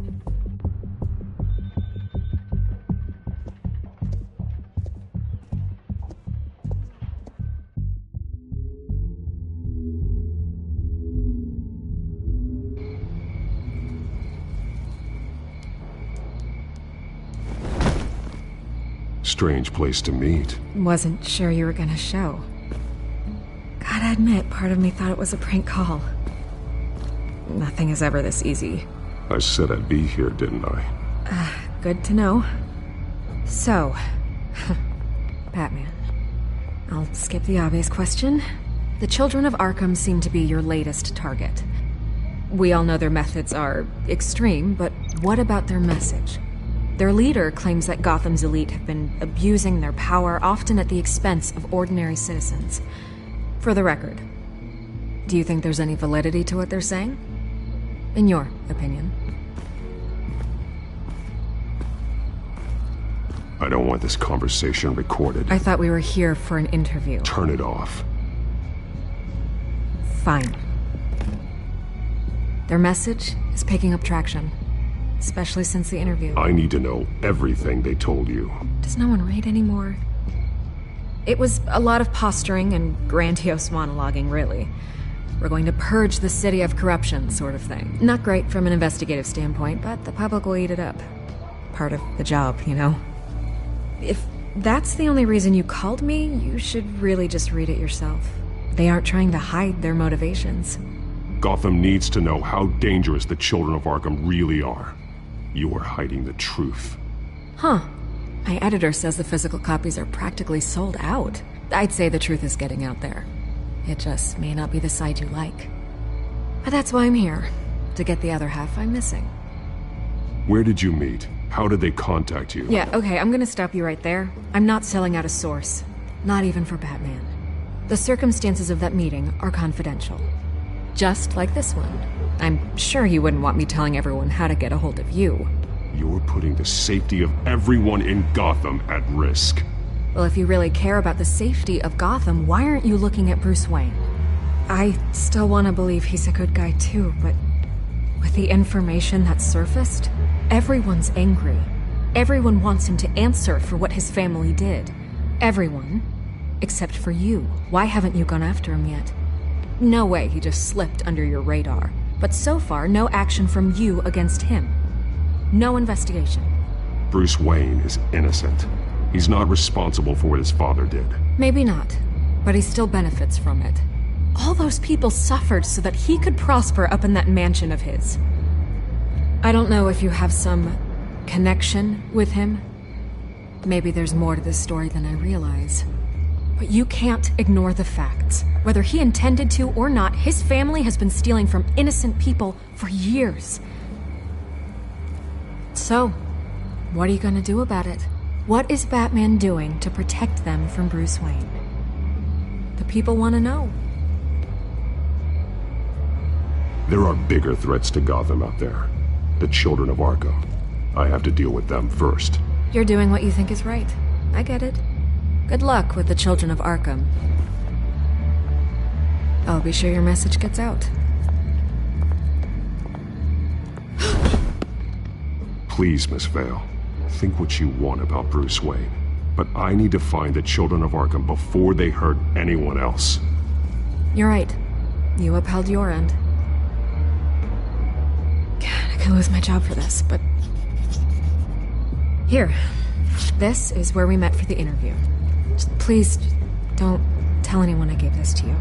Strange place to meet. Wasn't sure you were gonna show. Gotta admit, part of me thought it was a prank call. Nothing is ever this easy. I said I'd be here, didn't I? Good to know. So, Batman. I'll skip the obvious question. The Children of Arkham seem to be your latest target. We all know their methods are extreme, but what about their message? Their leader claims that Gotham's elite have been abusing their power, often at the expense of ordinary citizens. For the record, do you think there's any validity to what they're saying? In your opinion? I don't want this conversation recorded. I thought we were here for an interview. Turn it off. Fine. Their message is picking up traction. Especially since the interview. I need to know everything they told you. Does no one read anymore? It was a lot of posturing and grandiose monologuing, really. We're going to purge the city of corruption, sort of thing. Not great from an investigative standpoint, but the public will eat it up. Part of the job, you know? If that's the only reason you called me, you should really just read it yourself. They aren't trying to hide their motivations. Gotham needs to know how dangerous the Children of Arkham really are. You are hiding the truth. Huh. My editor says the physical copies are practically sold out. I'd say the truth is getting out there. It just may not be the side you like. But that's why I'm here. To get the other half I'm missing. Where did you meet? How did they contact you? Yeah, okay, I'm gonna stop you right there. I'm not selling out a source. Not even for Batman. The circumstances of that meeting are confidential. Just like this one. I'm sure you wouldn't want me telling everyone how to get a hold of you. You're putting the safety of everyone in Gotham at risk. Well, if you really care about the safety of Gotham, why aren't you looking at Bruce Wayne? I still want to believe he's a good guy too, but with the information that surfaced, everyone's angry. Everyone wants him to answer for what his family did. Everyone, except for you. Why haven't you gone after him yet? No way he just slipped under your radar. But so far, no action from you against him. No investigation. Bruce Wayne is innocent. He's not responsible for what his father did. Maybe not, but he still benefits from it. All those people suffered so that he could prosper up in that mansion of his. I don't know if you have some connection with him. Maybe there's more to this story than I realize. But you can't ignore the facts. Whether he intended to or not, his family has been stealing from innocent people for years. So, what are you gonna do about it? What is Batman doing to protect them from Bruce Wayne? The people want to know. There are bigger threats to Gotham out there. The children of Arkham. I have to deal with them first. You're doing what you think is right. I get it. Good luck with the children of Arkham. I'll be sure your message gets out. Please, Miss Vale. Think what you want about Bruce Wayne. But I need to find the children of Arkham before they hurt anyone else. You're right. You upheld your end. God, I could lose my job for this, but... Here. This is where we met for the interview. Please, don't tell anyone I gave this to you.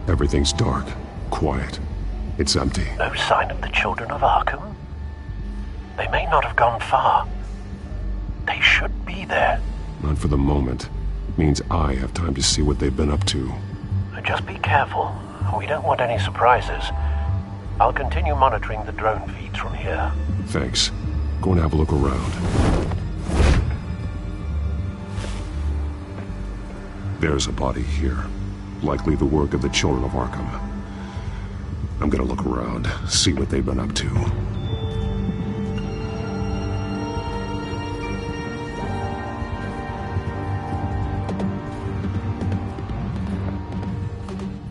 Everything's dark, quiet. It's empty. No sign of the children of Arkham? They may not have gone far. They should be there. Not for the moment. Means I have time to see what they've been up to. Just be careful. We don't want any surprises. I'll continue monitoring the drone feeds from here. Thanks. Go and have a look around. There's a body here. Likely the work of the children of Arkham. I'm gonna look around, see what they've been up to.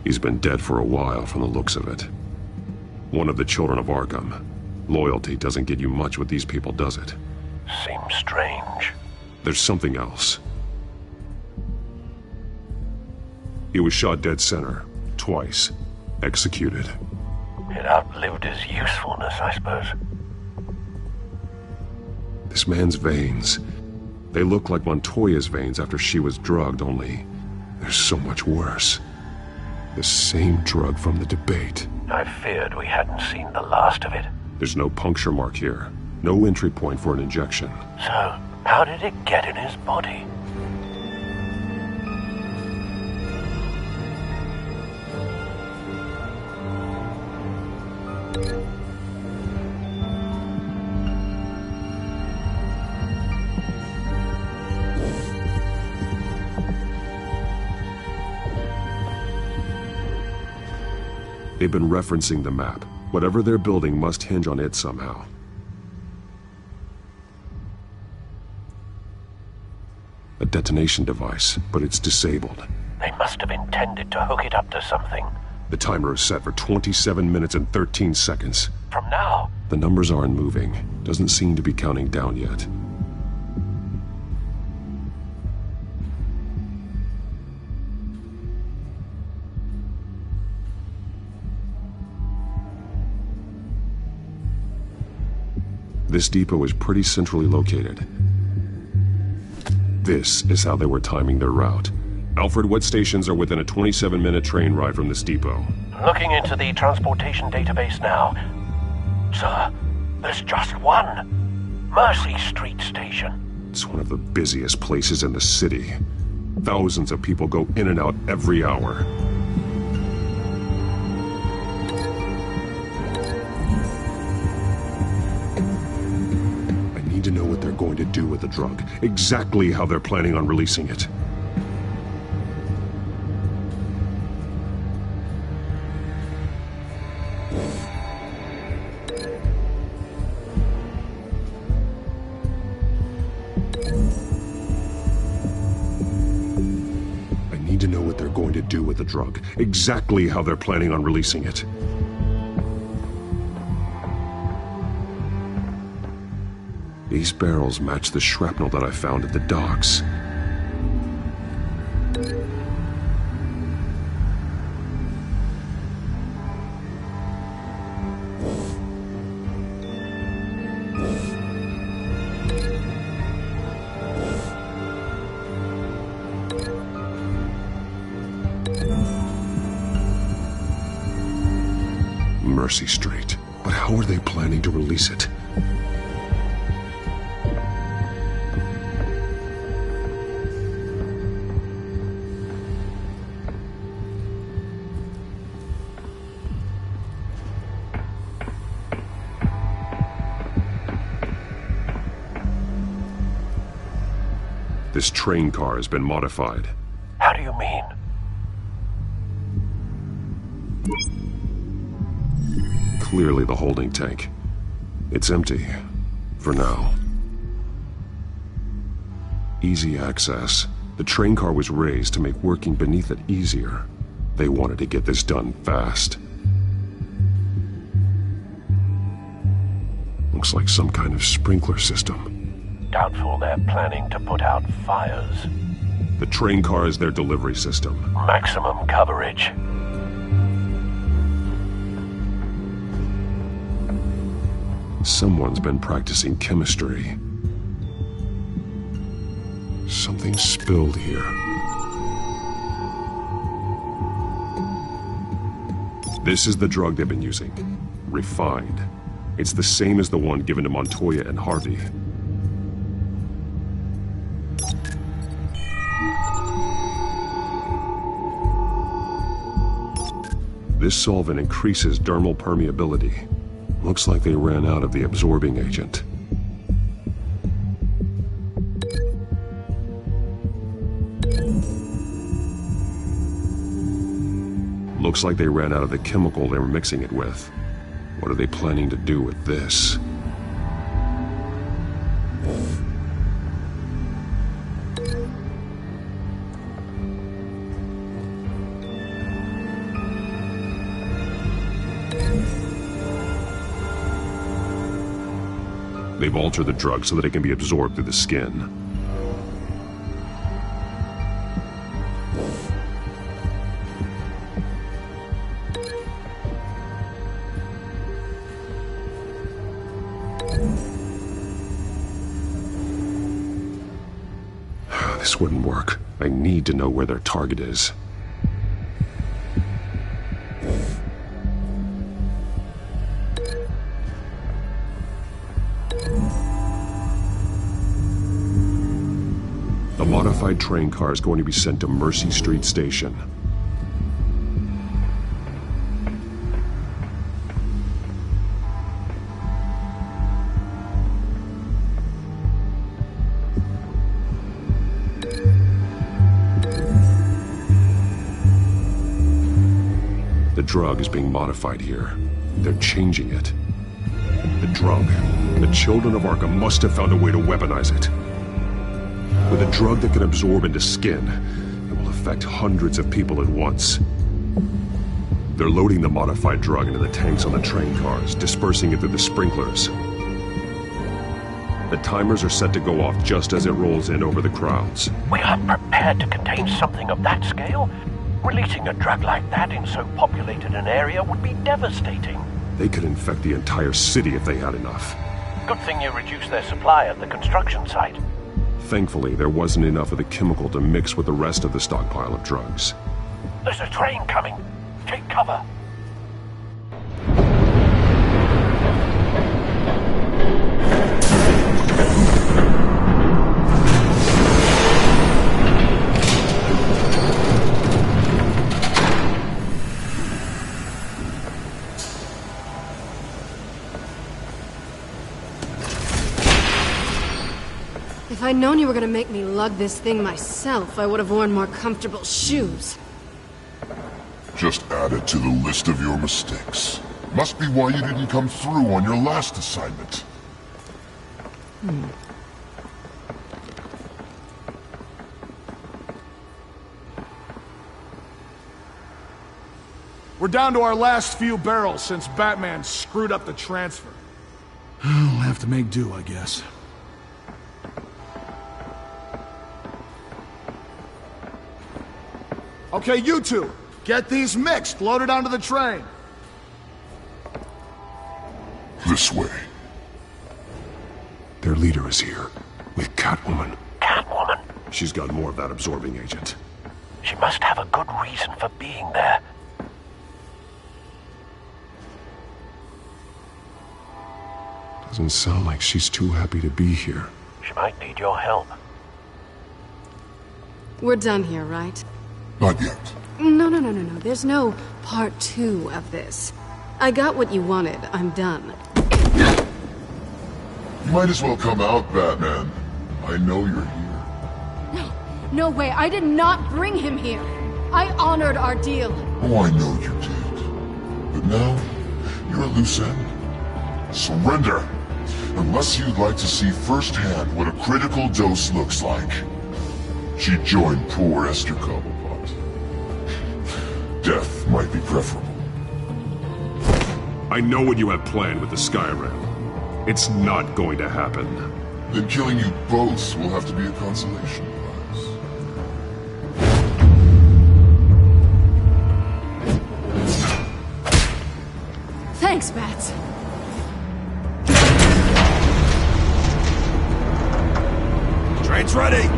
He's been dead for a while from the looks of it. One of the children of Arkham. Loyalty doesn't get you much with these people, does it? Seems strange. There's something else. He was shot dead center, twice, executed. It outlived his usefulness, I suppose. This man's veins, they look like Montoya's veins after she was drugged, only they're so much worse. The same drug from the debate. I feared we hadn't seen the last of it. There's no puncture mark here, no entry point for an injection. So, how did it get in his body? They've been referencing the map. Whatever they're building must hinge on it somehow. A detonation device, but it's disabled. They must have intended to hook it up to something. The timer is set for 27 minutes and 13 seconds. From now? The numbers aren't moving. Doesn't seem to be counting down yet. This depot is pretty centrally located. This is how they were timing their route. Alfred, what stations are within a 27-minute train ride from this depot? Looking into the transportation database now. Sir, there's just one. Mercy Street Station. It's one of the busiest places in the city. Thousands of people go in and out every hour. To know what they're going to do with the drug, exactly how they're planning on releasing it. I need to know what they're going to do with the drug, exactly how they're planning on releasing it. These barrels match the shrapnel that I found at the docks. Mercy Street. But how are they planning to release it? This train car has been modified. How do you mean? Clearly the holding tank. It's empty. For now. Easy access. The train car was raised to make working beneath it easier. They wanted to get this done fast. Looks like some kind of sprinkler system. Doubtful they're planning to put out fires. The train car is their delivery system. Maximum coverage. Someone's been practicing chemistry. Something spilled here. This is the drug they've been using. Refined. It's the same as the one given to Montoya and Harvey. This solvent increases dermal permeability. Looks like they ran out of the absorbing agent. Looks like they ran out of the chemical they were mixing it with. What are they planning to do with this? They've altered the drug so that it can be absorbed through the skin. This wouldn't work. I need to know where their target is. The modified train car is going to be sent to Mercy Street Station. The drug is being modified here. They're changing it. The drug. The children of Arkham must have found a way to weaponize it. With a drug that can absorb into skin, it will affect hundreds of people at once. They're loading the modified drug into the tanks on the train cars, dispersing it through the sprinklers. The timers are set to go off just as it rolls in over the crowds. We aren't prepared to contain something of that scale. Releasing a drug like that in so populated an area would be devastating. They could infect the entire city if they had enough. Good thing you reduced their supply at the construction site. Thankfully, there wasn't enough of the chemical to mix with the rest of the stockpile of drugs. There's a train coming. Take cover. If I'd known you were gonna make me lug this thing myself, I would have worn more comfortable shoes. Just add it to the list of your mistakes. Must be why you didn't come through on your last assignment. We're down to our last few barrels since Batman screwed up the transfer. We'll have to make do, I guess. Okay, you two, get these mixed, loaded onto the train. This way. Their leader is here, with Catwoman. Catwoman? She's got more of that absorbing agent. She must have a good reason for being there. Doesn't sound like she's too happy to be here. She might need your help. We're done here, right? Not yet. No. There's no part 2 of this. I got what you wanted. I'm done. You might as well come out, Batman. I know you're here. No way. I did not bring him here. I honored our deal. Oh, I know you did. But now, you're a loose end. Surrender! Unless you'd like to see firsthand what a critical dose looks like. She joined poor Esther Cobblepot. Death might be preferable. I know what you have planned with the Skyrim. It's not going to happen. Then killing you both will have to be a consolation prize. Thanks, Bats. Train's ready!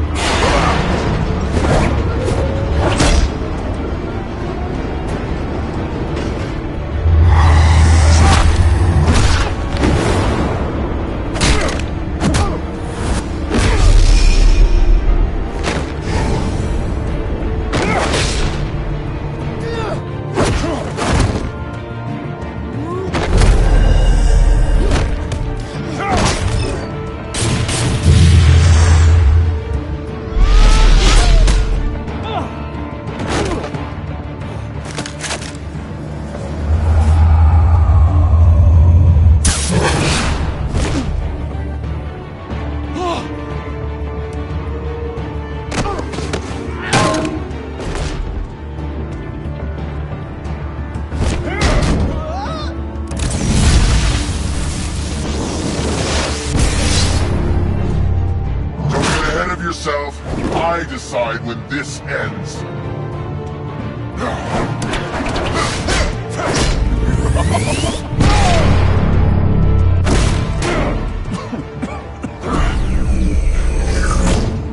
I decide when this ends.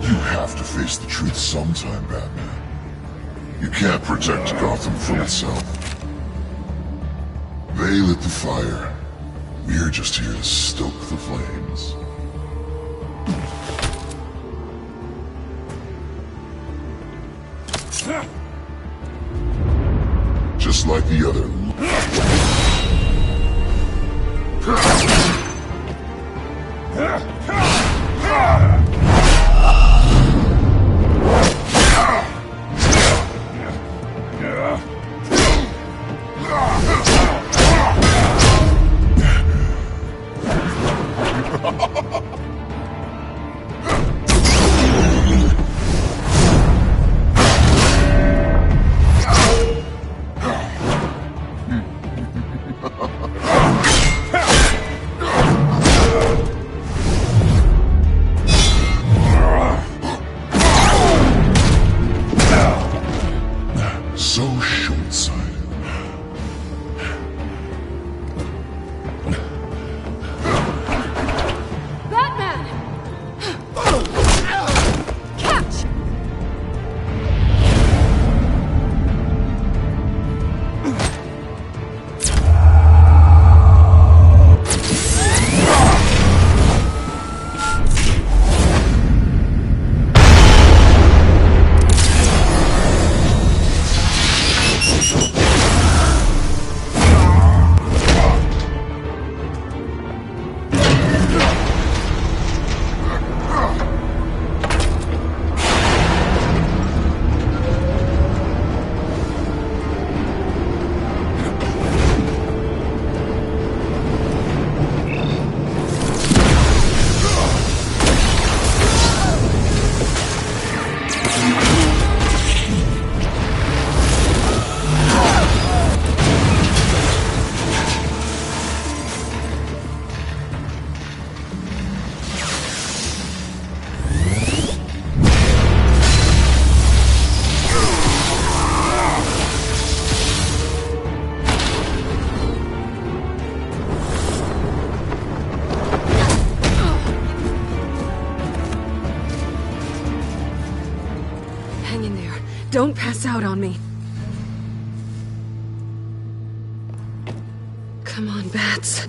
You have to face the truth sometime, Batman. You can't protect Gotham from itself. They lit the fire. We're just here to stoke the flames. Just like the other. So short-sighted. Batman! Catch! Don't pass out on me. Come on, Bats.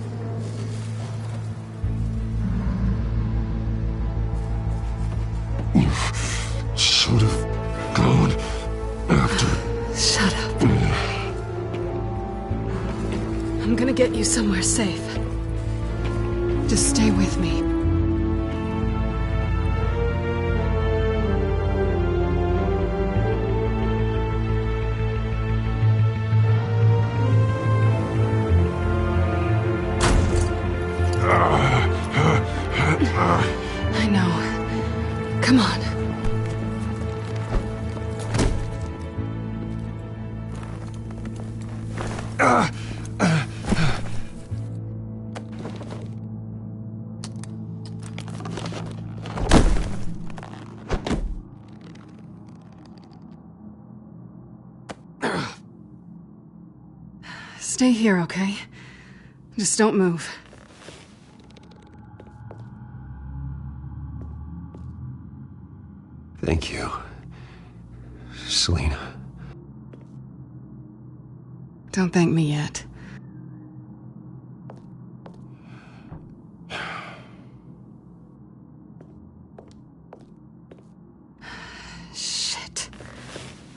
You should have gone after... Shut up. I'm gonna get you somewhere safe. Just stay with me. I know. Come on. Stay here, okay? Just don't move. Thank you, Selina. Don't thank me yet. Shit.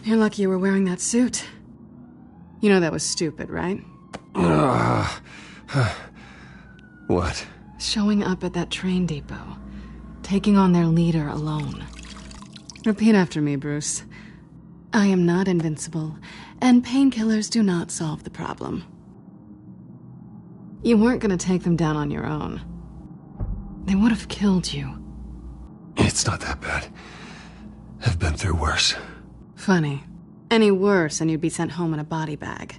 You're lucky you were wearing that suit. You know that was stupid, right? What? Showing up at that train depot. Taking on their leader alone. Repeat after me, Bruce. I am not invincible, and painkillers do not solve the problem. You weren't gonna take them down on your own. They would have killed you. It's not that bad. I've been through worse. Funny. Any worse and you'd be sent home in a body bag.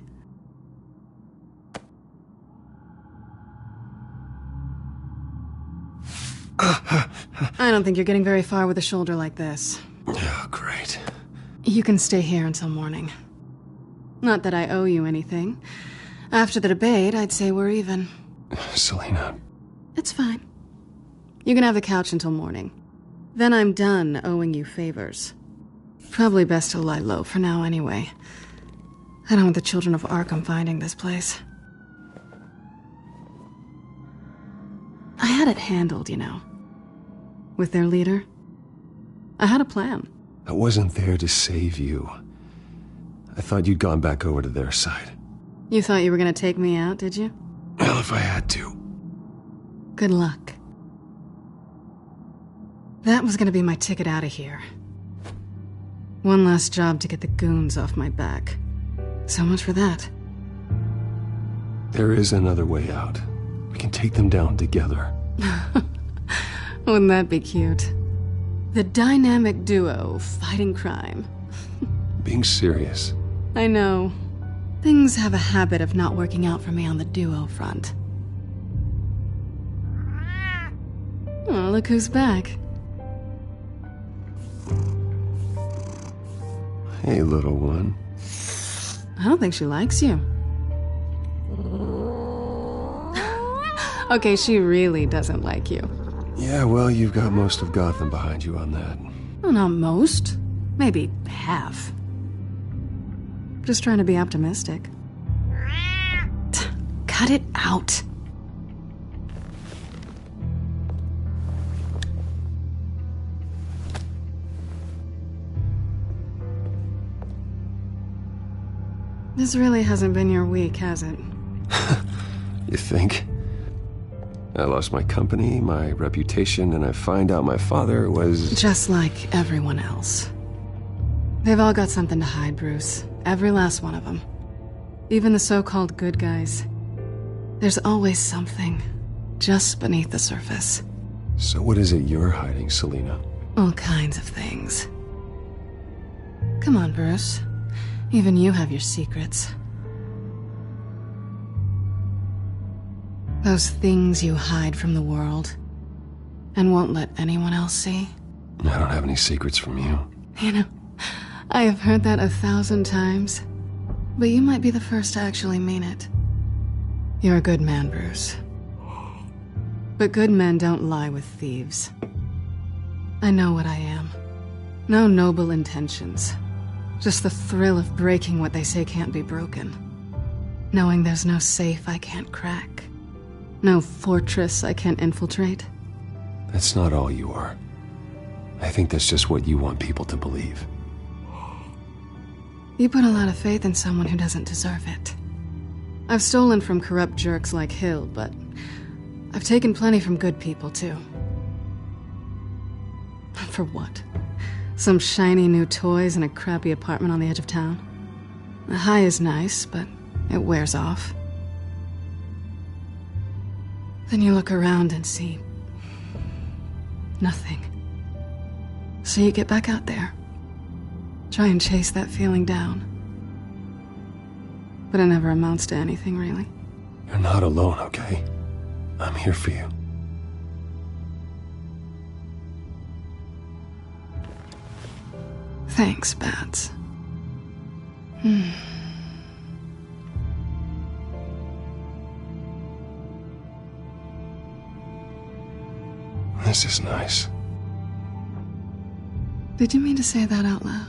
I don't think you're getting very far with a shoulder like this. Oh, great. You can stay here until morning. Not that I owe you anything. After the debate, I'd say we're even. Selina. It's fine. You can have the couch until morning. Then I'm done owing you favors. Probably best to lie low for now anyway. I don't want the children of Arkham finding this place. I had it handled, you know. With their leader. I had a plan. I wasn't there to save you. I thought you'd gone back over to their side. You thought you were gonna take me out, did you? Well, if I had to. Good luck. That was gonna be my ticket out of here. One last job to get the goons off my back. So much for that. There is another way out. We can take them down together. Wouldn't that be cute? The dynamic duo fighting crime. Being serious. I know. Things have a habit of not working out for me on the duo front. Oh, look who's back. Hey, little one. I don't think she likes you. Okay, she really doesn't like you. Yeah, well, you've got most of Gotham behind you on that. Well, not most. Maybe half. Just trying to be optimistic. Cut it out. This really hasn't been your week, has it? You think? I lost my company, my reputation, and I find out my father was... Just like everyone else. They've all got something to hide, Bruce. Every last one of them. Even the so-called good guys. There's always something just beneath the surface. So what is it you're hiding, Selina? All kinds of things. Come on, Bruce. Even you have your secrets. Those things you hide from the world and won't let anyone else see. I don't have any secrets from you. You know, I have heard that 1,000 times, but you might be the first to actually mean it. You're a good man, Bruce. But good men don't lie with thieves. I know what I am. No noble intentions. Just the thrill of breaking what they say can't be broken. Knowing there's no safe I can't crack. No fortress I can't infiltrate. That's not all you are. I think that's just what you want people to believe. You put a lot of faith in someone who doesn't deserve it. I've stolen from corrupt jerks like Hill, but I've taken plenty from good people, too. For what? Some shiny new toys and a crappy apartment on the edge of town? The high is nice, but it wears off. Then you look around and see nothing. So you get back out there. Try and chase that feeling down. But it never amounts to anything, really. You're not alone, okay? I'm here for you. Thanks, Bats. This is nice. Did you mean to say that out loud?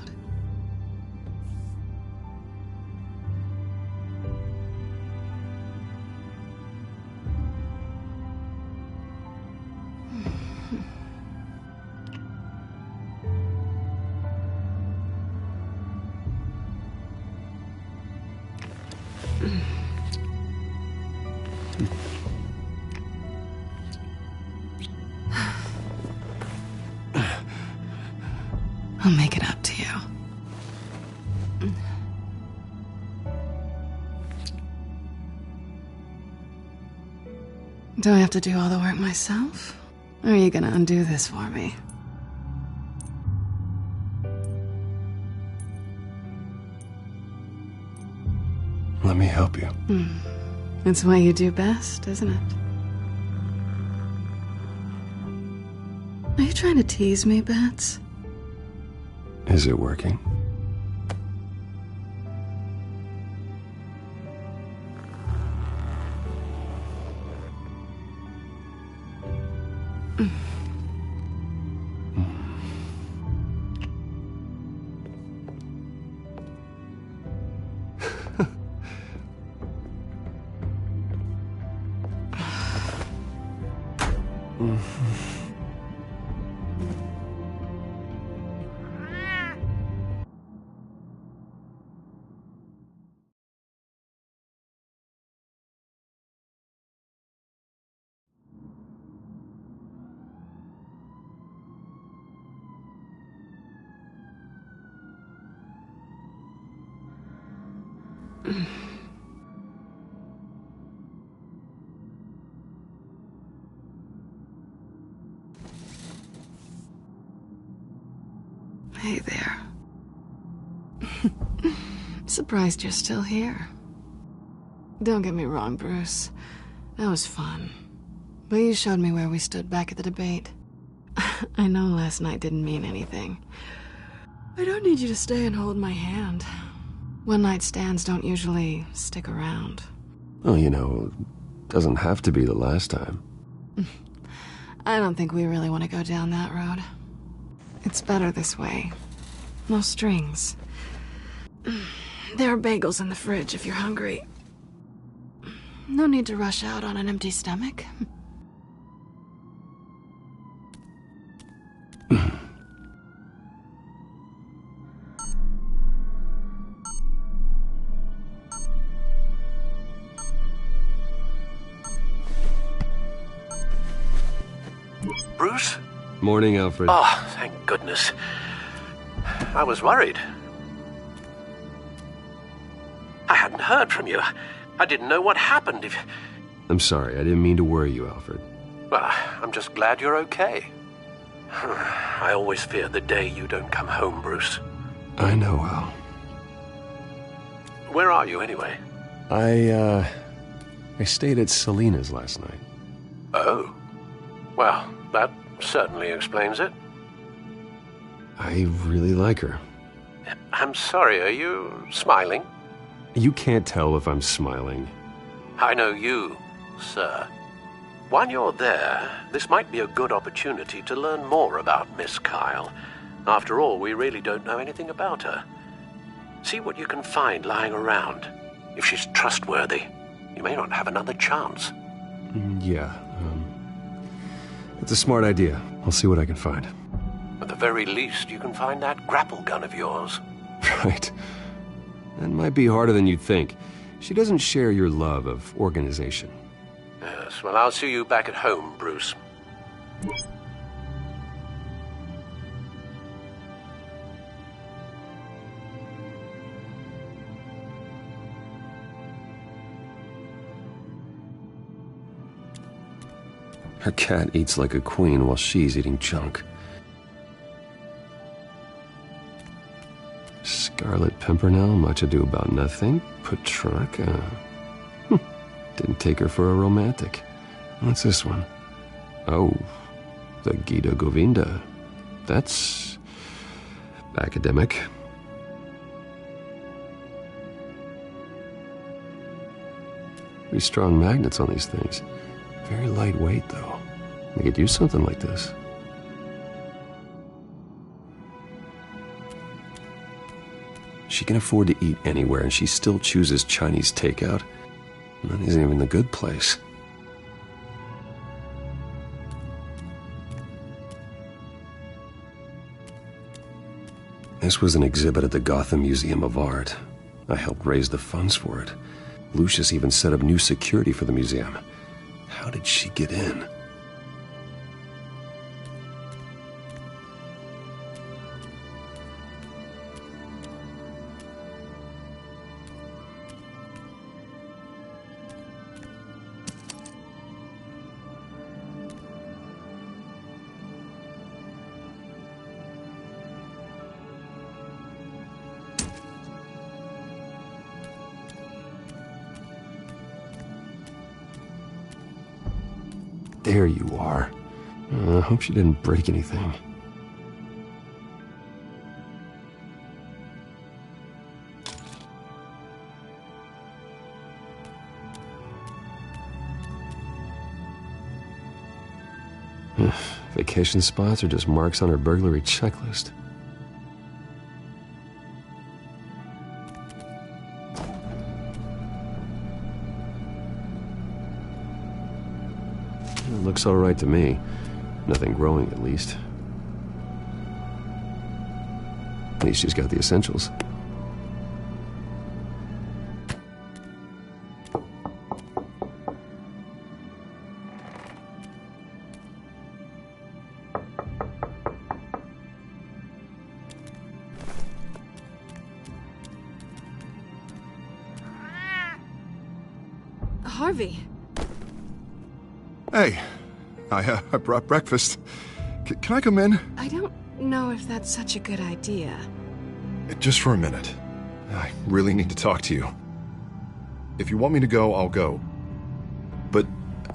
I'll make it up to you. Do I have to do all the work myself? Or are you gonna undo this for me? Let me help you. It's what you do best, isn't it? Are you trying to tease me, Bats? Is it working? Hey there. Surprised you're still here. Don't get me wrong, Bruce. That was fun. But you showed me where we stood back at the debate. I know last night didn't mean anything. I don't need you to stay and hold my hand. One-night stands don't usually stick around. Well, you know, doesn't have to be the last time. I don't think we really want to go down that road. It's better this way. No strings. There are bagels in the fridge if you're hungry. No need to rush out on an empty stomach. Bruce? Morning, Alfred. Oh, thank goodness. I was worried. I hadn't heard from you. I didn't know what happened if... I'm sorry, I didn't mean to worry you, Alfred. Well, I'm just glad you're okay. I always fear the day you don't come home, Bruce. I know, Al. Where are you, anyway? I stayed at Selena's last night. Oh. Well, that certainly explains it. I really like her. I'm sorry, are you smiling? You can't tell if I'm smiling. I know you, sir. While you're there, this might be a good opportunity to learn more about Miss Kyle. After all, we really don't know anything about her. See what you can find lying around. If she's trustworthy, you may not have another chance. Yeah, it's a smart idea. I'll see what I can find. At the very least, you can find that grapple gun of yours. Right. That might be harder than you'd think. She doesn't share your love of organization. Yes, well, I'll see you back at home, Bruce. Her cat eats like a queen while she's eating junk. Scarlet Pimpernel, much ado about nothing. Petrarca. Didn't take her for a romantic. What's this one? Oh, the Gita Govinda. That's academic. Pretty strong magnets on these things. Very lightweight, though. They could use something like this. She can afford to eat anywhere, and she still chooses Chinese takeout. And that isn't even the good place. This was an exhibit at the Gotham Museum of Art. I helped raise the funds for it. Lucius even set up new security for the museum. How did she get in? There you are. I hope she didn't break anything. Vacation spots are just marks on her burglary checklist. Looks all right to me. Nothing growing, at least. At least she's got the essentials. Harvey. Hey, I brought breakfast. Can I come in? I don't know if that's such a good idea. Just for a minute. I really need to talk to you. If you want me to go, I'll go. But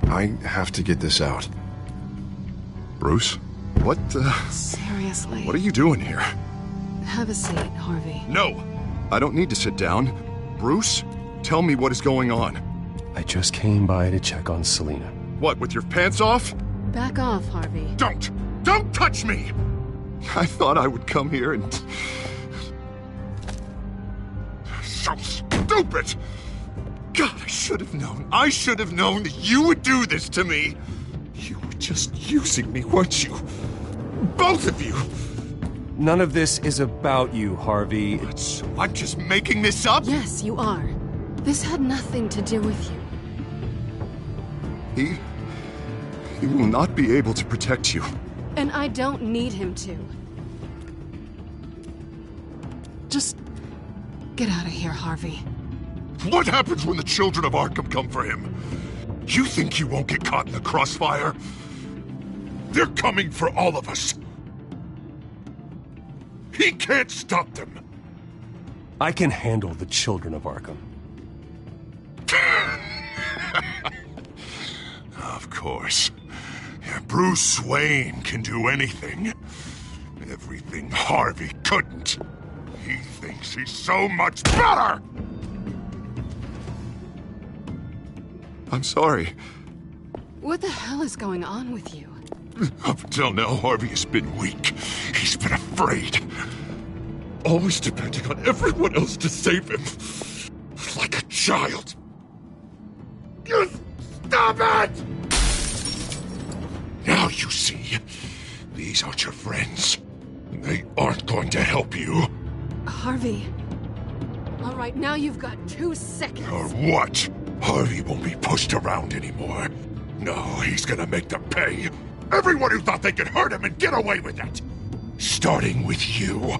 I have to get this out. Bruce? What, Seriously. What are you doing here? Have a seat, Harvey. No! I don't need to sit down. Bruce, tell me what is going on. I just came by to check on Selina. What, with your pants off? Back off, Harvey. Don't! Don't touch me! I thought I would come here and... So stupid! God, I should have known. I should have known that you would do this to me. You were just using me, weren't you? Both of you! None of this is about you, Harvey. So I'm just making this up? Yes, you are. This had nothing to do with you. He will not be able to protect you. And I don't need him to. Just get out of here, Harvey. What happens when the children of Arkham come for him? You think you won't get caught in the crossfire? They're coming for all of us. He can't stop them. I can handle the children of Arkham. Of course. Bruce Wayne can do anything. Everything Harvey couldn't. He thinks he's so much better! I'm sorry. What the hell is going on with you? Up until now, Harvey has been weak. He's been afraid. always depending on everyone else to save him. Like a child. You stop it! Now you see, these aren't your friends. And they aren't going to help you. Harvey. All right, now you've got 2 seconds. Or what? Harvey won't be pushed around anymore. No, he's gonna make them pay. Everyone who thought they could hurt him and get away with it. Starting with you.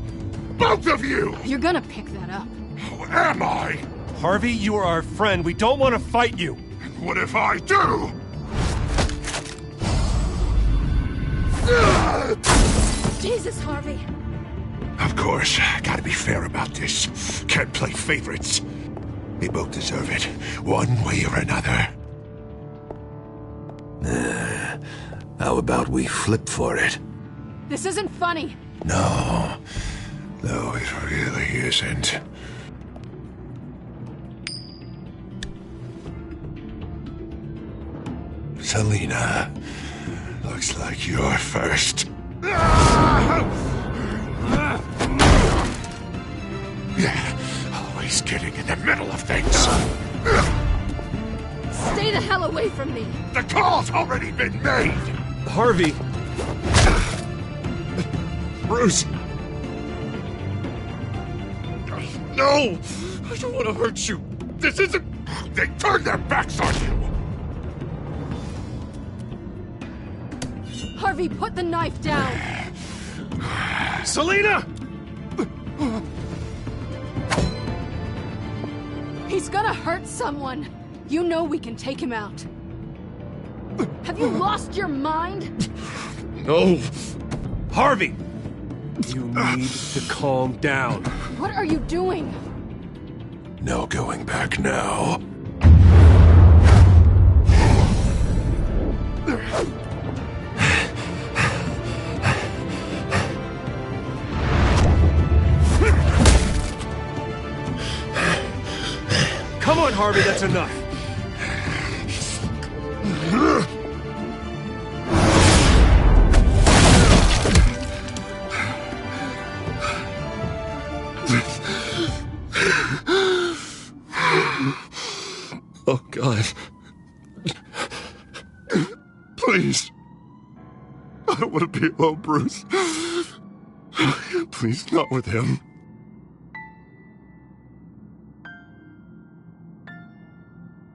Both of you! You're gonna pick that up. Who am I? Harvey, you are our friend. We don't want to fight you. And what if I do? Jesus, Harvey. Of course, gotta be fair about this. Can't play favorites. They both deserve it, one way or another. How about we flip for it? This isn't funny. No, it really isn't. Selina, looks like you're first. Yeah, always getting in the middle of things. Stay the hell away from me. The call's already been made. Harvey. Bruce. No, I don't want to hurt you. This isn't... They turned their backs on you. Harvey, put the knife down. Selina! He's gonna hurt someone. You know we can take him out. Have you lost your mind? No. Harvey! You need to calm down. What are you doing? No going back now. Come on, Harvey, that's enough. Oh, God. Please. I don't want to be alone, Bruce. Please, not with him.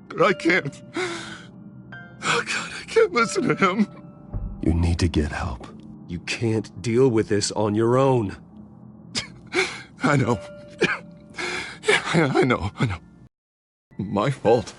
But I can't. Oh, God, I can't listen to him. You need to get help. You can't deal with this on your own. I know. Yeah, I know. My fault.